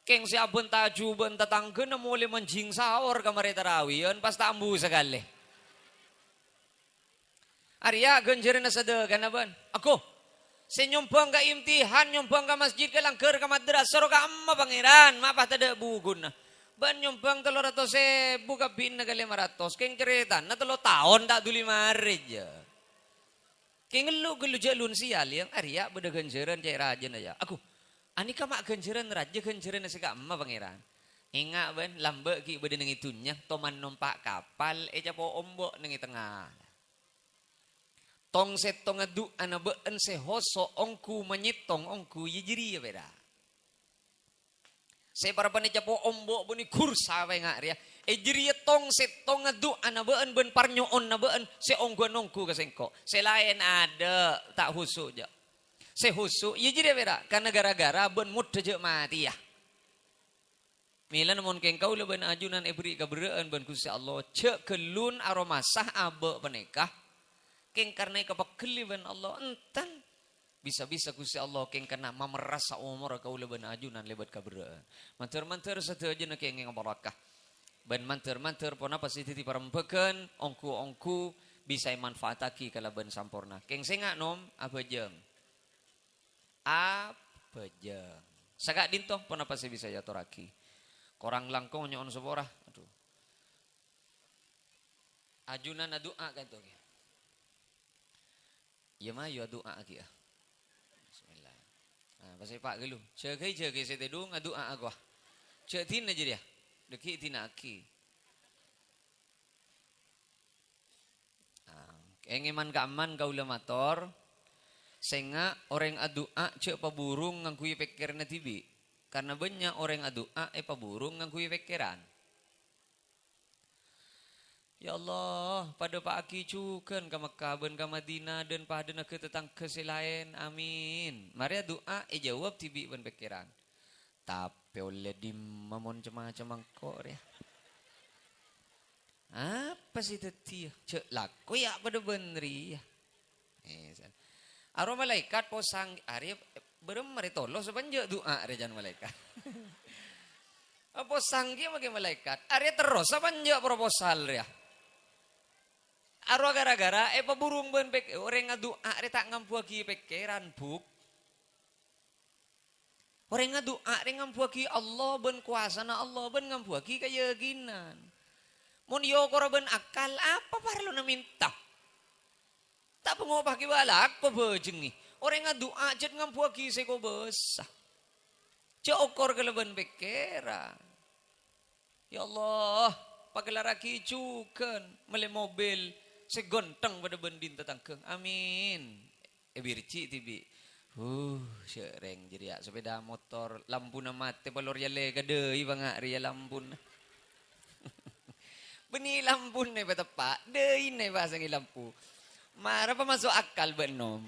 Keng si abun taju ben tetangga mulai menjing sahur kamari tarawian pas tak ambu sekali. Arya genjerna sedekah ben. Aku senyumpang ka imtihan nyumpang ka masjid ka langker ka madrasah soro ka amma pangeran mapah tada bugun. Ban nyumbang 300.000 kabin na 500 keng cerita na 3 tahun tak duli marriage ya. Keng gelu jalun sial yang Arya beda genjeran cai raja aja. Aku ani ka mak genjeran raja genjeran si ka emma pangeran. Ingat ban lambe ki beda nang itunya toman numpak kapal capo ombok nang tengah. Tong setong adu ana been se hoso ongku menyitong ongku yijiri ya beda. Saya para panitia po ombok buni kursa we ngak ria. Jiri tong setong adu ana beun ben parnyoon na beun se ongguan nongku kasengko. Selain ada tak husu ja. Sehusuk iya jadi bera karena gara-gara ben mud je mati ya. Mila namun keng kau leben ajunan ebri kaberaan ben Gusti Allah cek kelun aroma sah abe penekah keng karena kapakeli ben Allah entan bisa-bisa Gusti Allah keng kena mamerasa umur kau leben ajunan lebat kaberaan. Manter-manter sateja na keng barakah. Ben manter-manter pon apa sih titi parempekeun ongku-ongku bisa manfaataki kala ben sampurna. Keng senga nom abejeng. Abejeng. Sagak dintoh pon apa sih bisa jatoraki. Korang langkong nyon seborah. Aduh. Ajunan doa kan tu. Ya mah yo doa aki ah. Bismillah. Ah pasal pak gelu. Cegai saya tedung doa aku. Cetin aja dia. Deki tina aki. Engeman kaaman kau lemator. Senga orang adua cek paburung ngangkui pikirna tibi. Karena banyak orang adua paburung ngangkui pikiran. Ya Allah, pada Pak Aki cukan ke Mekah ben ke Madinah dan pada nak ke tetangga selain. Amin. Mari doa jawab tibi ben pikiran. Tapi oleh di mamon cemang-cemang kok ya. Apa sih tadi? Cek laku ya pada benri ya. Aro malaikat posang Arya berem mari tolo sebanyak doa rejan malaikat. Apa sanggi bagi malaikat? Arya terus sebanyak proposal ya. Aro gara-gara paburung ben pek orang ngadoa Arya tak ngampu lagi pikiran buk. Orang ngadoa Arya ngampu lagi Allah ben kuasa na Allah ben ngampu lagi keyakinan. Mun yo korban akal apa perlu na minta? Tak pengobah kibala apa bejengi. Orang ngadoa jet ngampu lagi seko besah. Cokor keleban pikiran. Ya Allah, paglaraki cukan mele mobil segonteng pada bendin tetangkeng. Amin. Birci tibi. Sereng jadi ya sepeda motor lampu na mate balor yale kadei bangak ria lampun. Beni lampun ne betepak, deui ne basangi lampu. Mara pa masuk akal benom.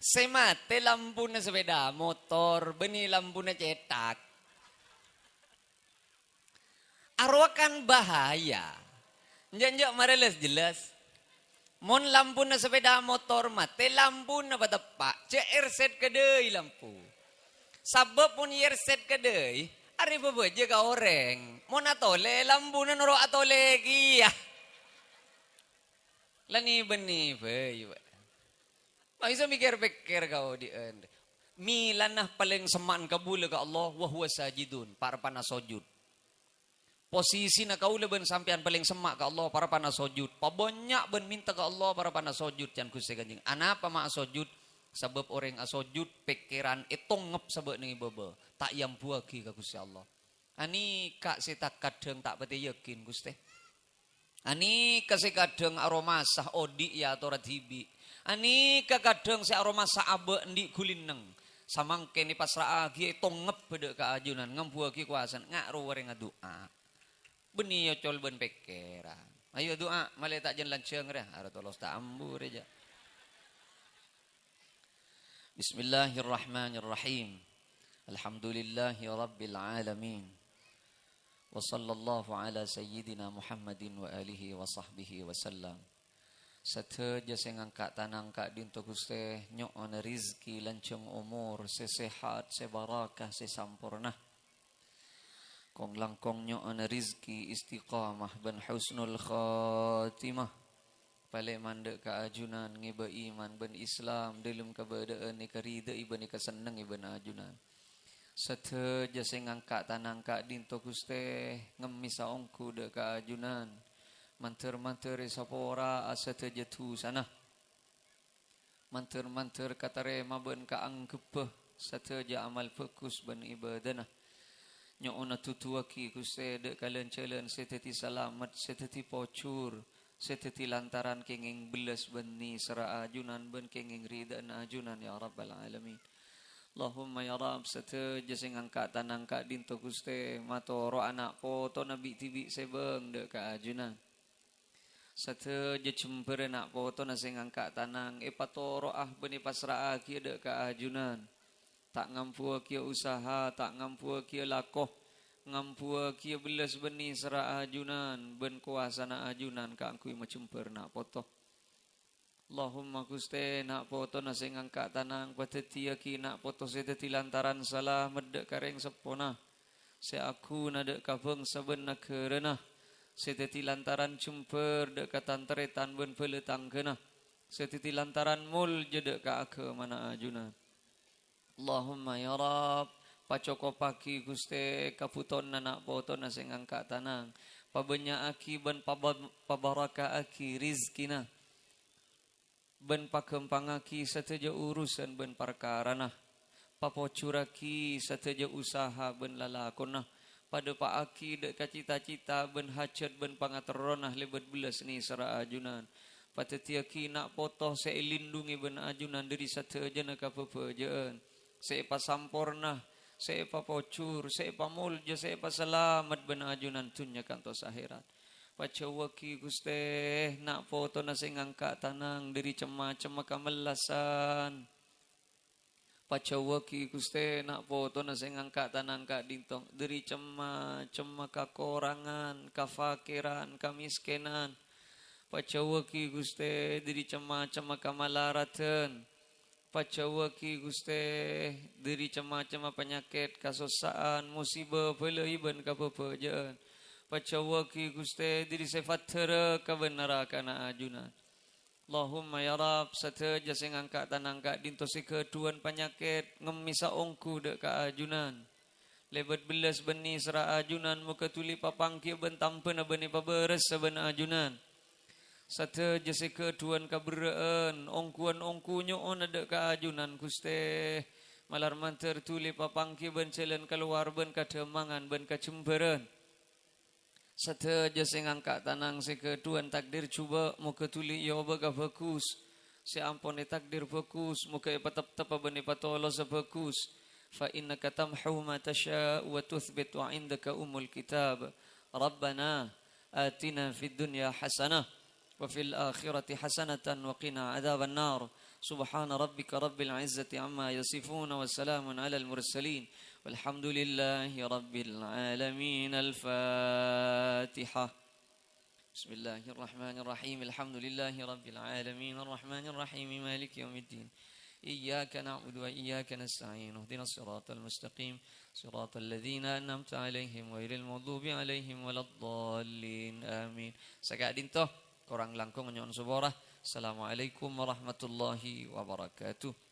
Semate lampu na sepeda motor, beni lampu na cetak. Arwakan bahaya. Janjak mareles jelas. Mon lampu na sepeda motor mate lampu na batepak. CR set kedei lampu. Sabab pun yer set kedei. Ari bebeje ka oreng. Mon atole lampu na noro atole kia. Lani beni be. Bisa mikir-pikir kau di end. Milanah paling seman kabul ke Allah wa huwa sajidun. Para pana sujud. Posisi na kau leben sampean paling semak ke Allah para pana sujud. Pabanyak ben minta ke Allah para pana sujud can Gusti Kanjeng. Anapa mak sujud? Sebab orang asujud pikiran itong ngep sebab ning bebe. Tak yang buagi ke Gusti Allah. Ani kak sita kadang tak pati yakin Gusti. Ani kasih kadang aroma sah odi ya atau radibi. Ani kadang si aroma sah abe ndi kulineng. Samangke ni pasra agi itong ngep pada keajunan ngampuagi kuasan ngaru wareng doa. Beni yo col ben pikiran. Ayo doa male tak jen lanceng dah. Ara tolos tak ambur aja. Bismillahirrahmanirrahim. Alhamdulillahi rabbil alamin. Wa sallallahu ala sayyidina Muhammadin wa alihi wa sahbihi wa sallam. Sateja sing angkat tanang kak dinto Gusti nyok ana rizki lanceng umur sesehat sebarakah sesampurna. Kong langkong nyok ana rizki istiqamah ben husnul khatimah. Pale mandek keajunan ngiba iman ben Islam dalam keberadaan ni karida iban ni keseneng iban ajunan. Sateja sing angkat tanang kak dinto Gusti ngemisa ongku de keajunan. Manter-manter sapora asateja tu sana. Manter-manter katarema ben kaanggepeh sateja amal fokus ben ibadana. Nya ona tutuaki Gusti de kalen celen seteti salamat seteti pocur. Seteti lantaran kenging belas beni sera ajunan ben kenging rida na ajunan ya rabbal alamin. Allahumma ya rab sateja sing angkat tanang kak dinto Gusti matoro anak poto nabi tibi sebeng de ka ajunan. Sate je cemper nak poto na sing angkat tanang patoro beni pasrah ki de ka ajunan. Tak ngampu kia usaha, tak ngampu kia lakoh, ngampu kia belas beni sera ajunan, ben kuasa na ajunan ka angkui macemper nak poto. Allahumma Guste nak poto na sing angkat tanang patetia ki nak poto seteti lantaran salah medek kareng sepona. Se aku na dek kabeng saben na kerena. Seteti lantaran cumper dek katanteretan ben peletang kena. Seteti lantaran mul jedek ka ake mana ajunan. Allahumma ya Rab, pacoko paki Guste kaputon nak poto na sing angkat tanang. Pabenya aki ben pabaraka aki rizkina. Ben pakempangaki sateja urusan ben perkarana. Papocuraki sateja usaha ben lalakona. Pada pak aki dek cita-cita ben hajat ben pangateronah lebet belas ni sera ajunan. Patetiaki nak potoh saya lindungi ben ajunan dari sateja nak kapepejaan. Saya pasamporna, saya papocur, saya pamulja, saya pasalamat ben ajunan tunya kantos akhirat. Pacawaki Guste nak foto na sing angkat tanang diri cema-cema kamelasan. Pacawaki Guste nak foto na sing angkat tanang ka dintong diri cema-cema kakorangan, kafakiran, kamiskenan. Pacawaki Guste diri cema-cema kamalaratan. Pacawaki Guste diri cema-cema penyakit, kasosaan, musibah, pelaiban kapepejaan. Pacawaki Guste diri sifat tera kebenaran kana ajunan. Allahumma ya Rab sateja sing angkat tanang ka dintosi keduan penyakit ngemisa ongku dek ka ajunan. Lebet belas beni sera ajunan muka tuli papangki bentampena beni paberes saben ajunan. Sateja si keduan kaberaan ongkuan-ongkunyo on dek ka ajunan Guste. Malar manter tuli papangki ben celen keluar ben kademangan ben kacemberan. Sateja sing angkat tanang si keduan takdir cuba muka tuli ya baga bagus. Si ampun takdir bagus muka patap-tapa bani patolo sebagus. Fa innaka tamhu ma tasha wa tuthbit wa indaka umul kitab. Rabbana atina fid dunya hasanah wa fil akhirati hasanatan wa qina adzaban nar. Subhana rabbika rabbil izzati amma yasifun wa salamun alal mursalin. والحمد لله رب العالمين. الفاتحة. بسم الله الرحمن الرحيم. الحمد لله رب العالمين الرحمن الرحيم مالك يوم الدين. إياك نعبد وإياك نستعين اهدنا الصراط المستقيم صراط الذين أنعمت عليهم غير المغضوب عليهم ولا الضالين آمين. Sakadin toh korang langkung nyon suborah. Assalamualaikum warahmatullahi wabarakatuh.